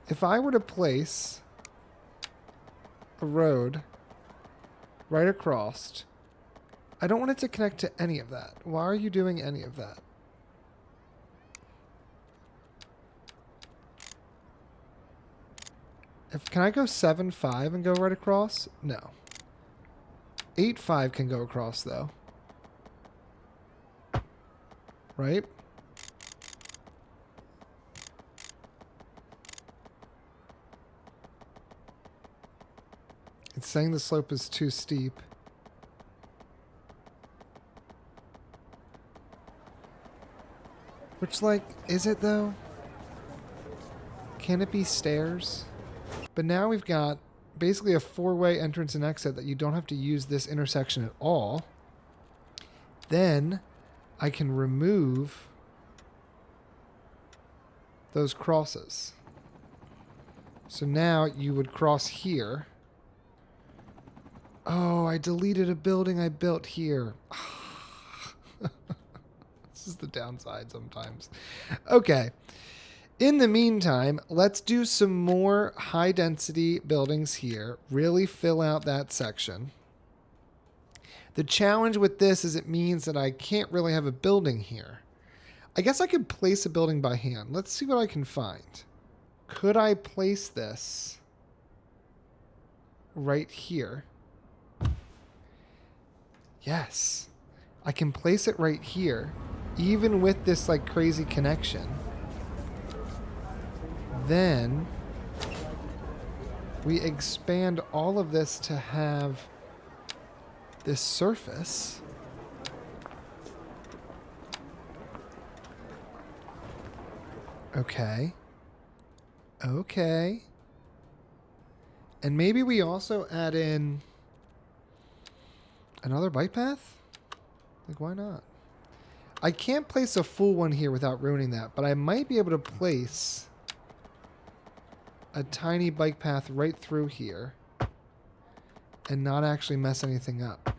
If I were to place a road right across, I don't want it to connect to any of that. Why are you doing any of that? Can I go 7-5 and go right across? No. 8-5 can go across though. Right? It's saying the slope is too steep. Which, like, is it though? Can it be stairs? But now we've got basically a 4-way entrance and exit that you don't have to use this intersection at all. Then I can remove those crosses. So now you would cross here. Oh, I deleted a building I built here. This is the downside sometimes. Okay. In the meantime, let's do some more high density buildings here. Really fill out that section. The challenge with this is it means that I can't really have a building here. I guess I could place a building by hand. Let's see what I can find. Could I place this right here? Yes. I can place it right here, even with this like crazy connection. Then we expand all of this to have this surface. Okay. Okay. And maybe we also add in another bike path? Like, why not? I can't place a full one here without ruining that, but I might be able to place a tiny bike path right through here and not actually mess anything up.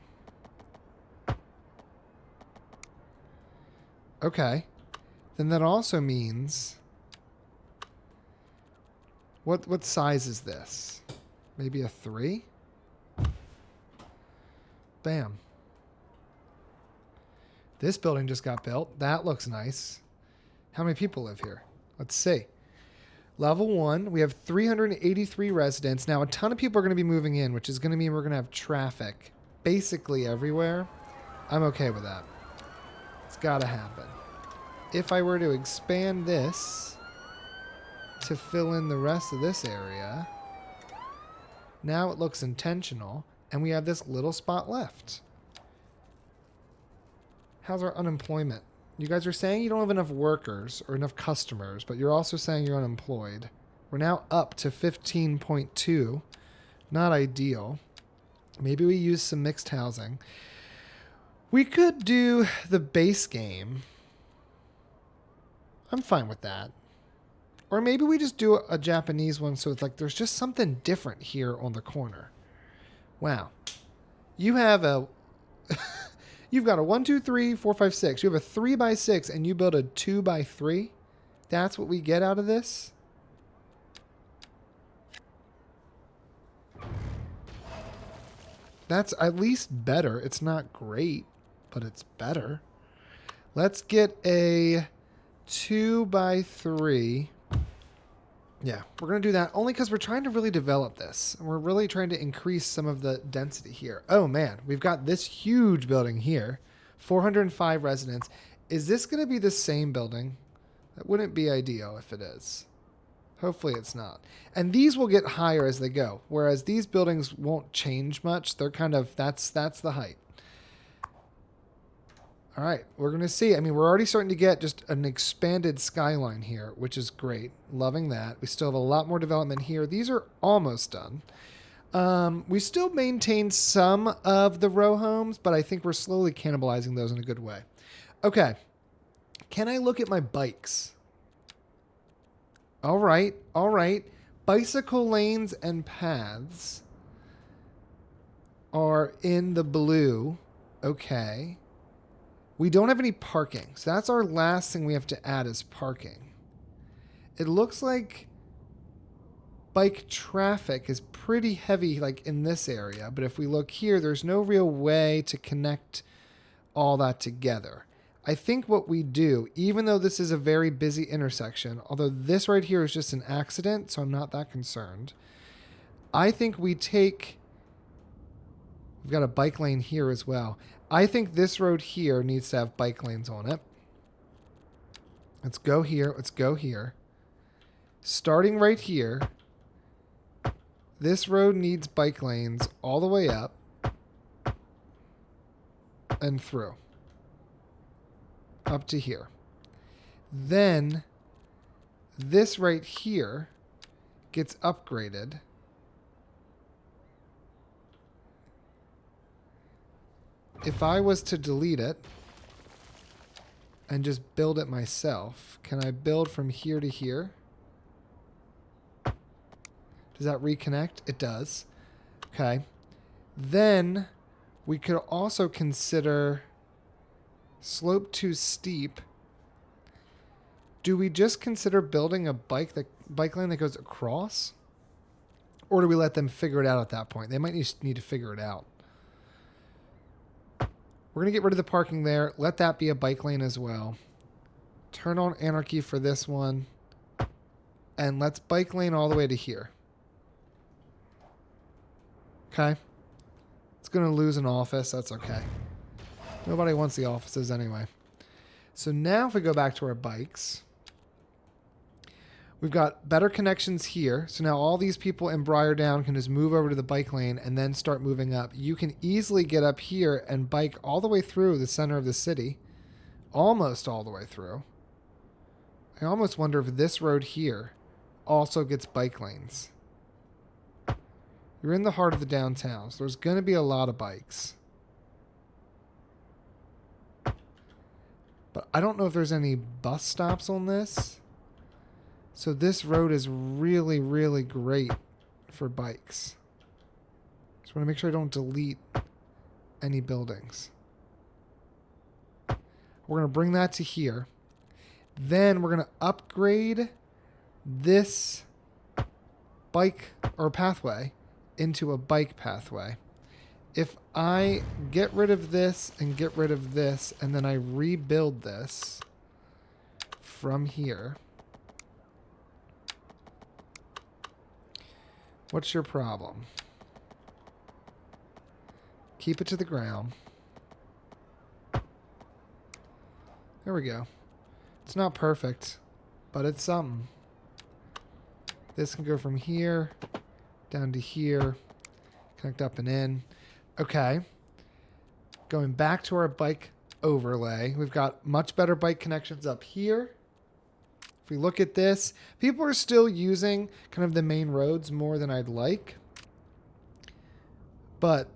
Okay. Then that also means... What size is this? Maybe a 3? Bam. This building just got built. That looks nice. How many people live here? Let's see. Level 1, we have 383 residents. Now, a ton of people are going to be moving in, which is going to mean we're going to have traffic basically everywhere. I'm okay with that. It's got to happen. If I were to expand this to fill in the rest of this area, now it looks intentional, and we have this little spot left. How's our unemployment? You guys are saying you don't have enough workers or enough customers, but you're also saying you're unemployed. We're now up to 15.2. Not ideal. Maybe we use some mixed housing. We could do the base game. I'm fine with that. Or maybe we just do a Japanese one so it's like there's just something different here on the corner. Wow. You have a... You've got a 1, 2, 3, 4, 5, 6. You have a 3 by 6 and you build a 2 by 3. That's what we get out of this? That's at least better. It's not great, but it's better. Let's get a 2 by 3. Yeah, we're going to do that only because we're trying to really develop this. And we're really trying to increase some of the density here. Oh, man. We've got this huge building here. 405 residents. Is this going to be the same building? That wouldn't be ideal if it is. Hopefully it's not. And these will get higher as they go. Whereas these buildings won't change much. They're kind of, that's the height. All right, we're going to see. I mean, we're already starting to get just an expanded skyline here, which is great. Loving that. We still have a lot more development here. These are almost done. We still maintain some of the row homes, but I think we're slowly cannibalizing those in a good way. Okay. Can I look at my bikes? All right, all right. Bicycle lanes and paths are in the blue. Okay. We don't have any parking, so that's our last thing we have to add is parking. It looks like bike traffic is pretty heavy like in this area, but if we look here, there's no real way to connect all that together. I think what we do, even though this is a very busy intersection, although this right here is just an accident, so I'm not that concerned, I think we take... We've got a bike lane here as well. I think this road here needs to have bike lanes on it. Let's go here. Let's go here. Starting right here, this road needs bike lanes all the way up and through. Up to here. Then this right here gets upgraded. If I was to delete it and just build it myself, can I build from here to here? Does that reconnect? It does. Okay. Then we could also consider slope too steep. Do we just consider building a bike lane that goes across? Or do we let them figure it out at that point? They might need to figure it out. We're going to get rid of the parking there. Let that be a bike lane as well. Turn on anarchy for this one. And let's bike lane all the way to here. Okay. It's going to lose an office. That's okay. Nobody wants the offices anyway. So now if we go back to our bikes, we've got better connections here. So now all these people in Briardown can just move over to the bike lane and then start moving up. You can easily get up here and bike all the way through the center of the city. Almost all the way through. I almost wonder if this road here also gets bike lanes. You're in the heart of the downtown, so there's going to be a lot of bikes. But I don't know if there's any bus stops on this. So this road is really, really great for bikes. Just want to make sure I don't delete any buildings. We're going to bring that to here. Then we're going to upgrade this bike or pathway into a bike pathway. If I get rid of this and get rid of this, and then I rebuild this from here, what's your problem? Keep it to the ground. There we go. It's not perfect, but it's something. This can go from here down to here, connect up and in. Okay. Going back to our bike overlay, we've got much better bike connections up here. If we look at this, people are still using kind of the main roads more than I'd like. But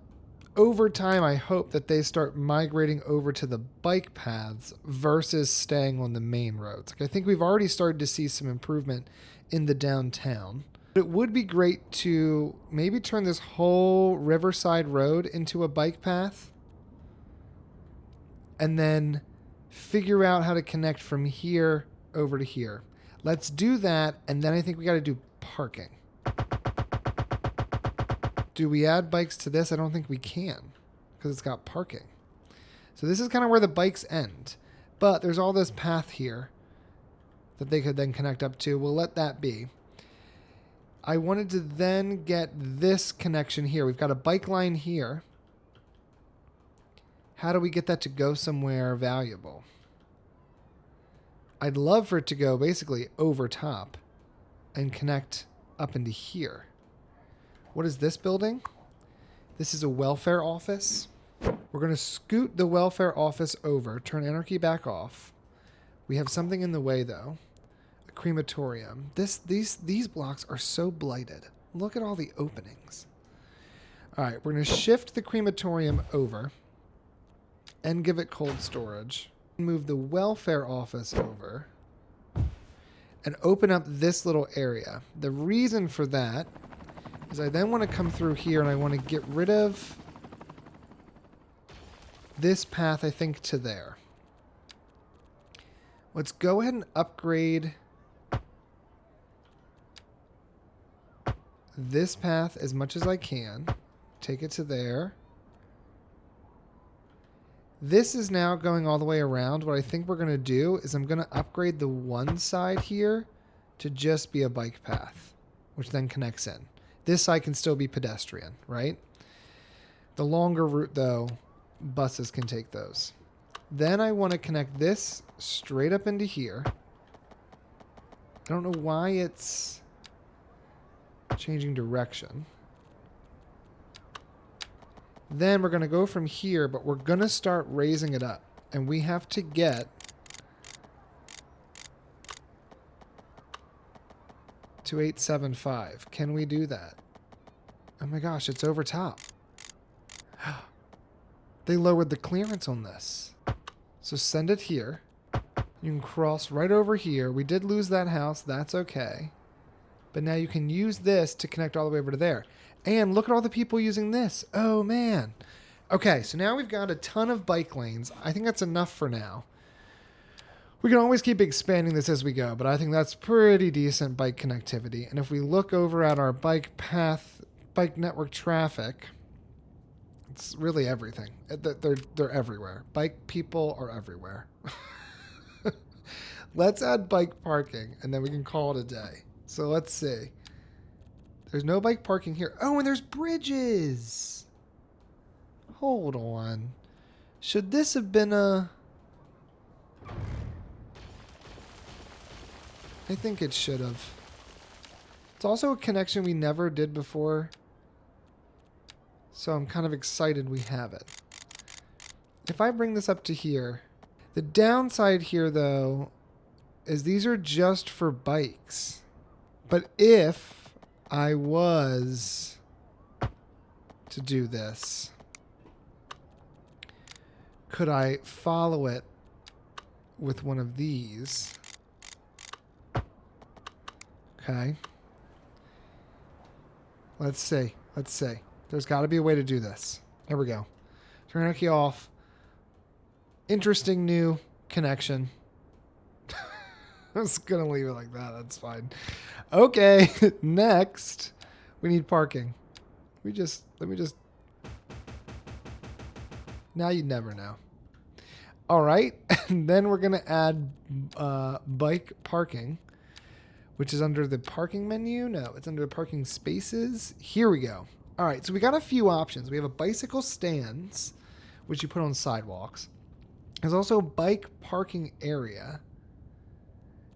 over time, I hope that they start migrating over to the bike paths versus staying on the main roads. Like I think we've already started to see some improvement in the downtown. It would be great to maybe turn this whole Riverside Road into a bike path and then figure out how to connect from here over to here. Let's do that, and then I think we got to do parking. Do we add bikes to this? I don't think we can because it's got parking. So this is kind of where the bikes end. But there's all this path here that they could then connect up to. We'll let that be. I wanted to then get this connection here. We've got a bike line here. How do we get that to go somewhere valuable? I'd love for it to go basically over top and connect up into here. What is this building? This is a welfare office. We're going to scoot the welfare office over, turn anarchy back off. We have something in the way though. Crematorium. These blocks are so blighted. Look at all the openings. All right, we're going to shift the crematorium over and give it cold storage. Move the welfare office over and open up this little area. The reason for that is I then want to come through here and I want to get rid of this path, I think, to there. Let's go ahead and upgrade this path as much as I can. Take it to there. This is now going all the way around. What I think we're going to do is I'm going to upgrade the one side here to just be a bike path, which then connects in. This side can still be pedestrian, right? The longer route, though, buses can take those. Then I want to connect this straight up into here. I don't know why it's changing direction. Then we're going to go from here, but we're going to start raising it up. And we have to get to 875. Can we do that? Oh my gosh, it's over top. They lowered the clearance on this. So send it here. You can cross right over here. We did lose that house. That's okay. But now you can use this to connect all the way over to there. And look at all the people using this. Oh, man. Okay, so now we've got a ton of bike lanes. I think that's enough for now. We can always keep expanding this as we go, but I think that's pretty decent bike connectivity. And if we look over at our bike network traffic, it's really everything. They're everywhere. Bike people are everywhere. Let's add bike parking, and then we can call it a day. So let's see. There's no bike parking here. Oh, and there's bridges. Hold on. Should this have been a... I think it should have. It's also a connection we never did before. So I'm kind of excited we have it. If I bring this up to here, the downside here, though, is these are just for bikes. But if I was to do this, could I follow it with one of these? Okay. Let's see. Let's see. There's got to be a way to do this. There we go. Turn our key off. Interesting new connection. I was going to leave it like that. That's fine. Okay. Next, we need parking. Let me just. Now you never know. All right. And then we're going to add bike parking, which is under the parking menu. No, it's under the parking spaces. Here we go. All right. So we got a few options. We have a bicycle stands, which you put on sidewalks. There's also bike parking area.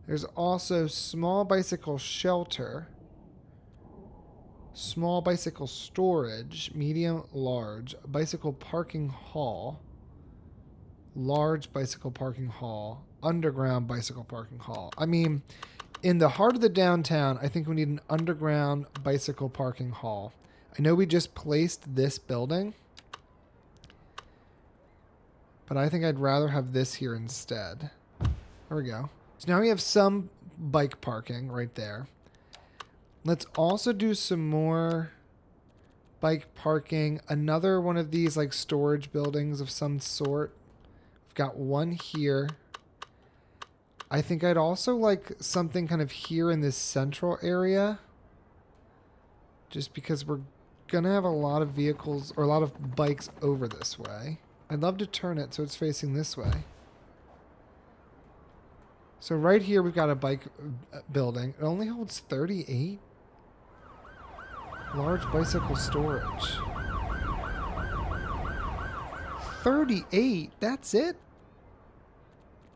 There's also small bicycle shelter, small bicycle storage, medium, large, bicycle parking hall, large bicycle parking hall, underground bicycle parking hall. I mean, in the heart of the downtown, I think we need an underground bicycle parking hall. I know we just placed this building, but I think I'd rather have this here instead. There we go. So now we have some bike parking right there. Let's also do some more bike parking. Another one of these like storage buildings of some sort. We've got one here. I think I'd also like something kind of here in this central area. Just because we're going to have a lot of vehicles or a lot of bikes over this way. I'd love to turn it so it's facing this way. So right here we've got a bike building. It only holds 38. Large bicycle storage. 38? That's it?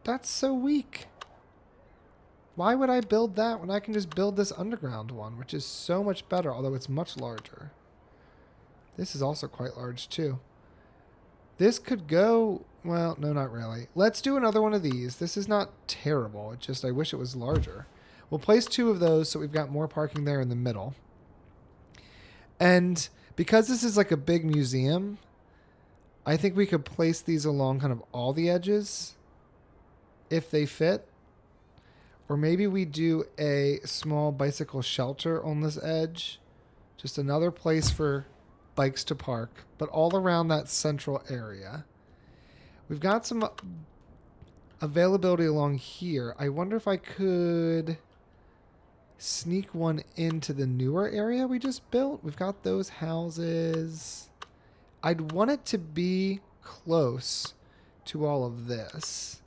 That's so weak. Why would I build that when I can just build this underground one, which is so much better, although it's much larger. This is also quite large too. This could go... Well, no, not really. Let's do another one of these. This is not terrible. It's just I wish it was larger. We'll place 2 of those so we've got more parking there in the middle. And because this is like a big museum, I think we could place these along kind of all the edges if they fit. Or maybe we do a small bicycle shelter on this edge. Just another place for bikes to park, but all around that central area. We've got some availability along here. I wonder if I could sneak one into the newer area we just built. We've got those houses. I'd want it to be close to all of this.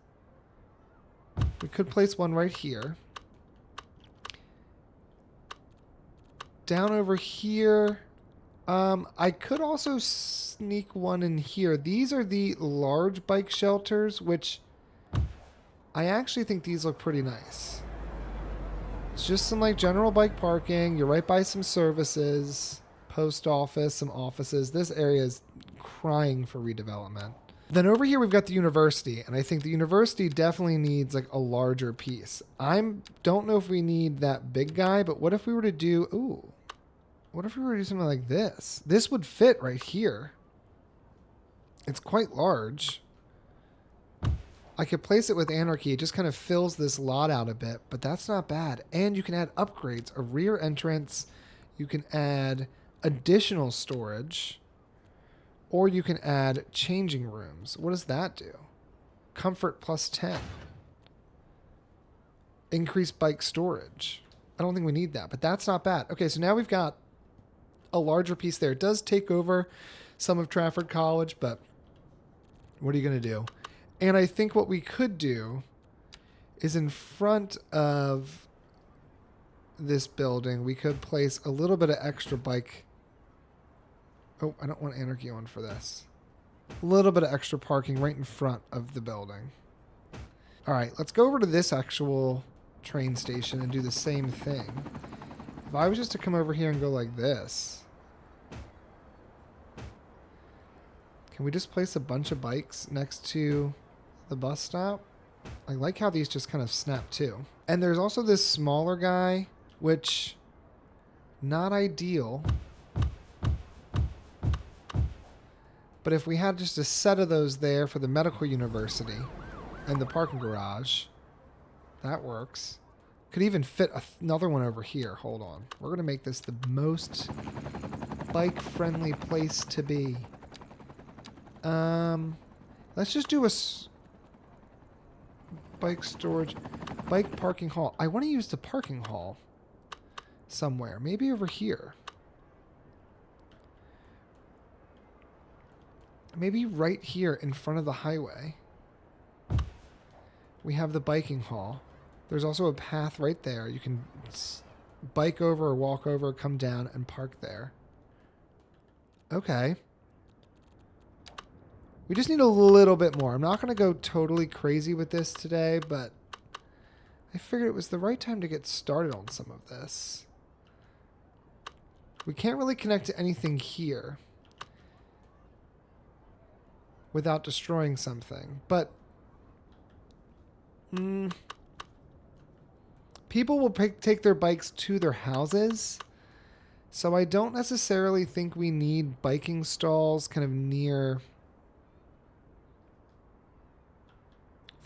We could place one right here. Down over here... I could also sneak one in here. These are the large bike shelters, which I actually think these look pretty nice. It's just some like general bike parking. You're right by some services, post office, some offices. This area is crying for redevelopment. Then over here we've got the university, and I think the university definitely needs like a larger piece. Don't know if we need that big guy, but what if we were to do... Ooh. What if we were to do something like this? This would fit right here. It's quite large. I could place it with Anarchy. It just kind of fills this lot out a bit, but that's not bad. And you can add upgrades, a rear entrance. You can add additional storage, or you can add changing rooms. What does that do? Comfort plus 10. Increase bike storage. I don't think we need that, but that's not bad. Okay, so now we've got a larger piece there. It does take over some of Trafford College, but what are you going to do? And I think what we could do is in front of this building, we could place a little bit of extra bike. Oh, I don't want Anarchy on for this. A little bit of extra parking right in front of the building. All right, let's go over to this actual train station and do the same thing. If I was just to come over here and go like this, can we just place a bunch of bikes next to the bus stop? I like how these just kind of snap too. And there's also this smaller guy, which not ideal. But if we had just a set of those there for the medical university and the parking garage, that works. Could even fit another one over here. Hold on. We're going to make this the most bike-friendly place to be. Let's just do a bike storage, bike parking hall. I want to use the parking hall somewhere. Maybe over here. Maybe right here in front of the highway. We have the biking hall. There's also a path right there. You can bike over or walk over, come down, and park there. Okay. We just need a little bit more. I'm not going to go totally crazy with this today, but I figured it was the right time to get started on some of this. We can't really connect to anything here without destroying something, but people will take their bikes to their houses, so I don't necessarily think we need biking stalls kind of near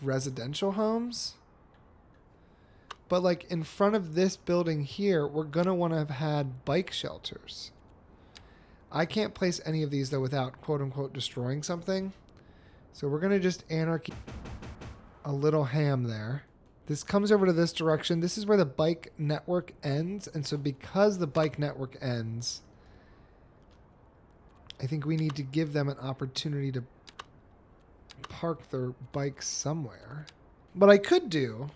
residential homes. But like in front of this building here, we're going to want to have had bike shelters. I can't place any of these though without quote unquote destroying something. So we're going to just anarchy a little ham there. This comes over to this direction. This is where the bike network ends. And so because the bike network ends, I think we need to give them an opportunity to park their bikes somewhere. What I could do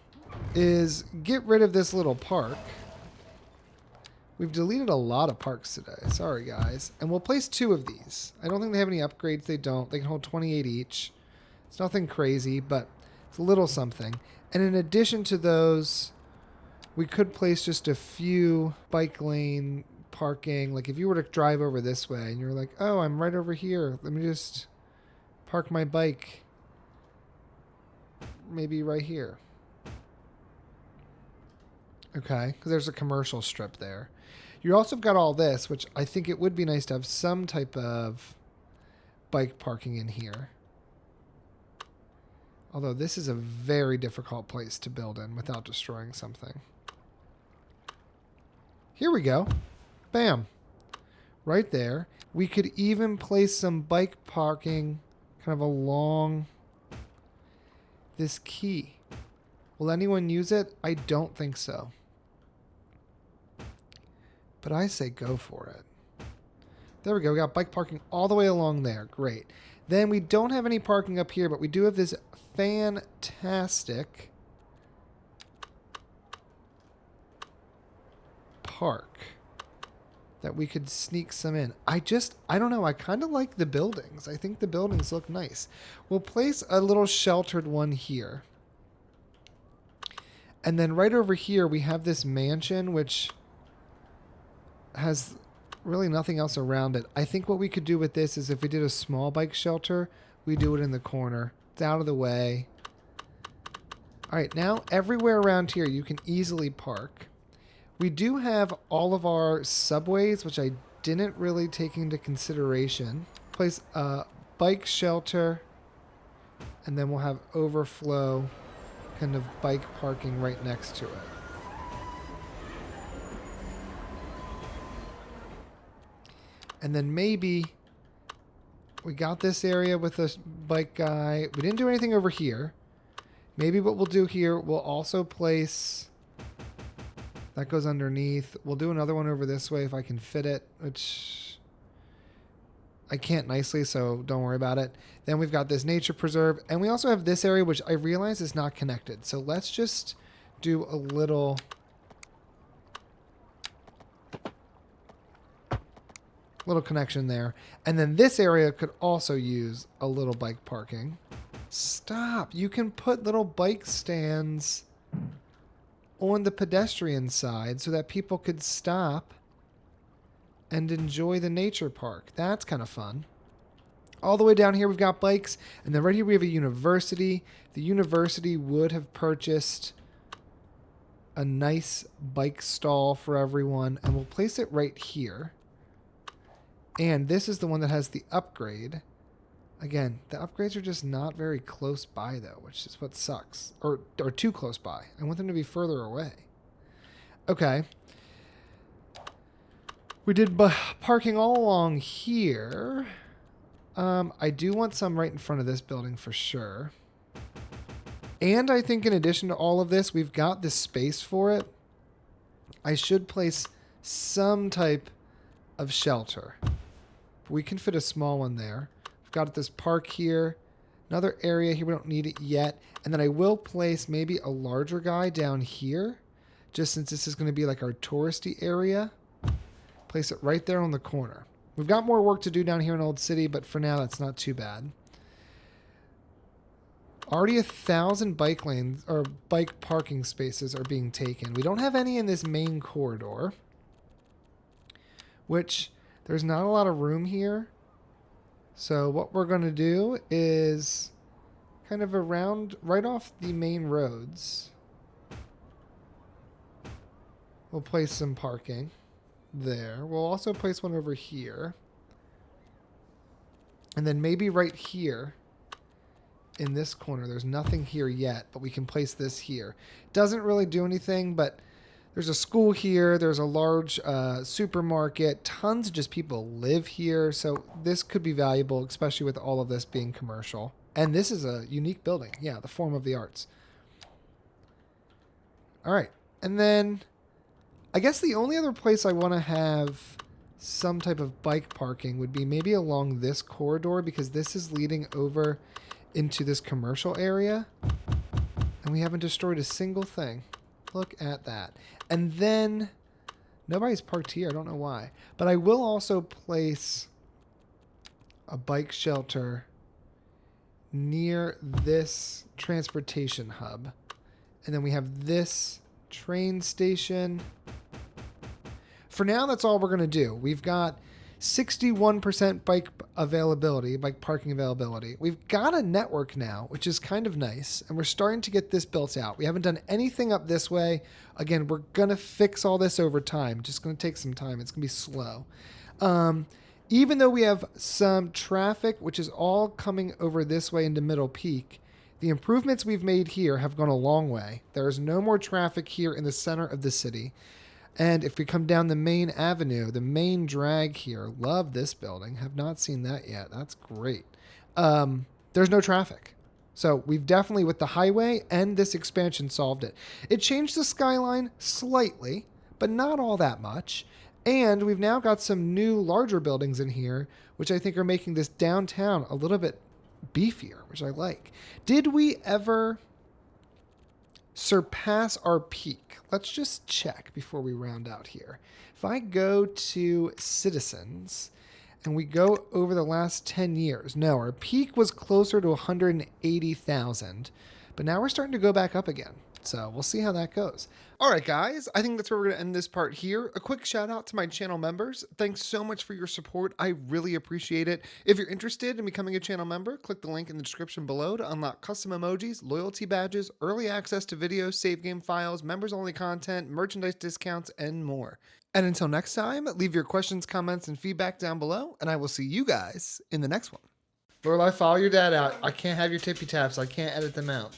is get rid of this little park. We've deleted a lot of parks today. Sorry, guys. And we'll place 2 of these. I don't think they have any upgrades. They don't. They can hold 28 each. It's nothing crazy, but it's a little something. And in addition to those, we could place just a few bike lane parking. Like if you were to drive over this way and you're like, oh, I'm right over here. Let me just park my bike maybe right here. Okay, because there's a commercial strip there. You also got all this, which I think it would be nice to have some type of bike parking in here. Although this is a very difficult place to build in without destroying something. Here we go. Bam. Right there. We could even place some bike parking kind of along this key. Will anyone use it? I don't think so. But I say go for it. There we go. We got bike parking all the way along there. Great. Then we don't have any parking up here, but we do have this fantastic park that we could sneak some in. I don't know. I kind of like the buildings. I think the buildings look nice. We'll place a little sheltered one here. And then right over here, we have this mansion, which has really nothing else around it. I think what we could do with this is if we did a small bike shelter, we do it in the corner. It's out of the way. All right, now everywhere around here, you can easily park. We do have all of our subways, which I didn't really take into consideration. Place a bike shelter And then we'll have overflow kind of bike parking right next to it. And then maybe we got this area with this bike guy. We didn't do anything over here. Maybe what we'll do here, we'll also place... That goes underneath. We'll do another one over this way if I can fit it, which I can't nicely, so don't worry about it. Then we've got this nature preserve, and we also have this area, which I realize is not connected. So let's just do a little connection there. And then this area could also use a little bike parking. Stop. You can put little bike stands on the pedestrian side so that people could stop and enjoy the nature park. That's kind of fun. All the way down here we've got bikes, and then right here we have a university. The university would have purchased a nice bike stall for everyone, and we'll place it right here. And this is the one that has the upgrade. Again, the upgrades are just not very close by, though, which is what sucks. Or too close by. I want them to be further away. Okay. We did parking all along here. I do want some right in front of this building for sure. And I think in addition to all of this, we've got the space for it. I should place some type of shelter. We can fit a small one there. We've got this park here. Another area here. We don't need it yet. And then I will place maybe a larger guy down here. Just since this is going to be like our touristy area. Place it right there on the corner. We've got more work to do down here in Old City, but for now that's not too bad. Already 1,000 bike lanes or bike parking spaces are being taken. We don't have any in this main corridor. Which there's not a lot of room here. So what we're going to do is kind of around right off the main roads. We'll place some parking there. We'll also place one over here. And then maybe right here in this corner. There's nothing here yet, but we can place this here. Doesn't really do anything, but there's a school here. There's a large supermarket. Tons of just people live here. So this could be valuable, especially with all of this being commercial. And this is a unique building. Yeah, the Forum of the Arts. All right. And then I guess the only other place I want to have some type of bike parking would be maybe along this corridor, because this is leading over into this commercial area. And we haven't destroyed a single thing. Look at that. And then nobody's parked here. I don't know why. But I will also place a bike shelter near this transportation hub. And then we have this train station. For now, that's all we're going to do. We've got 61% bike availability, bike parking availability. We've got a network now, which is kind of nice, and we're starting to get this built out. We haven't done anything up this way. Again, we're going to fix all this over time. Just going to take some time. It's going to be slow. Even though we have some traffic, which is all coming over this way into Middle Peak, the improvements we've made here have gone a long way. There is no more traffic here in the center of the city. And if we come down the main avenue, the main drag here, love this building. Have not seen that yet. That's great. There's no traffic. So we've definitely, with the highway and this expansion, solved it. It changed the skyline slightly, but not all that much. And we've now got some new larger buildings in here, which I think are making this downtown a little bit beefier, which I like. Did we ever surpass our peak? Let's just check before we round out here. If I go to citizens and we go over the last 10 years, no, our peak was closer to 180,000, but now we're starting to go back up again. So we'll see how that goes. All right, guys, I think that's where we're going to end this part here. A quick shout out to my channel members. Thanks so much for your support. I really appreciate it. If you're interested in becoming a channel member, click the link in the description below to unlock custom emojis, loyalty badges, early access to videos, save game files, members only content, merchandise discounts, and more. And until next time, leave your questions, comments, and feedback down below, and I will see you guys in the next one. Lorelai, follow your dad out. I can't have your tippy taps. I can't edit them out.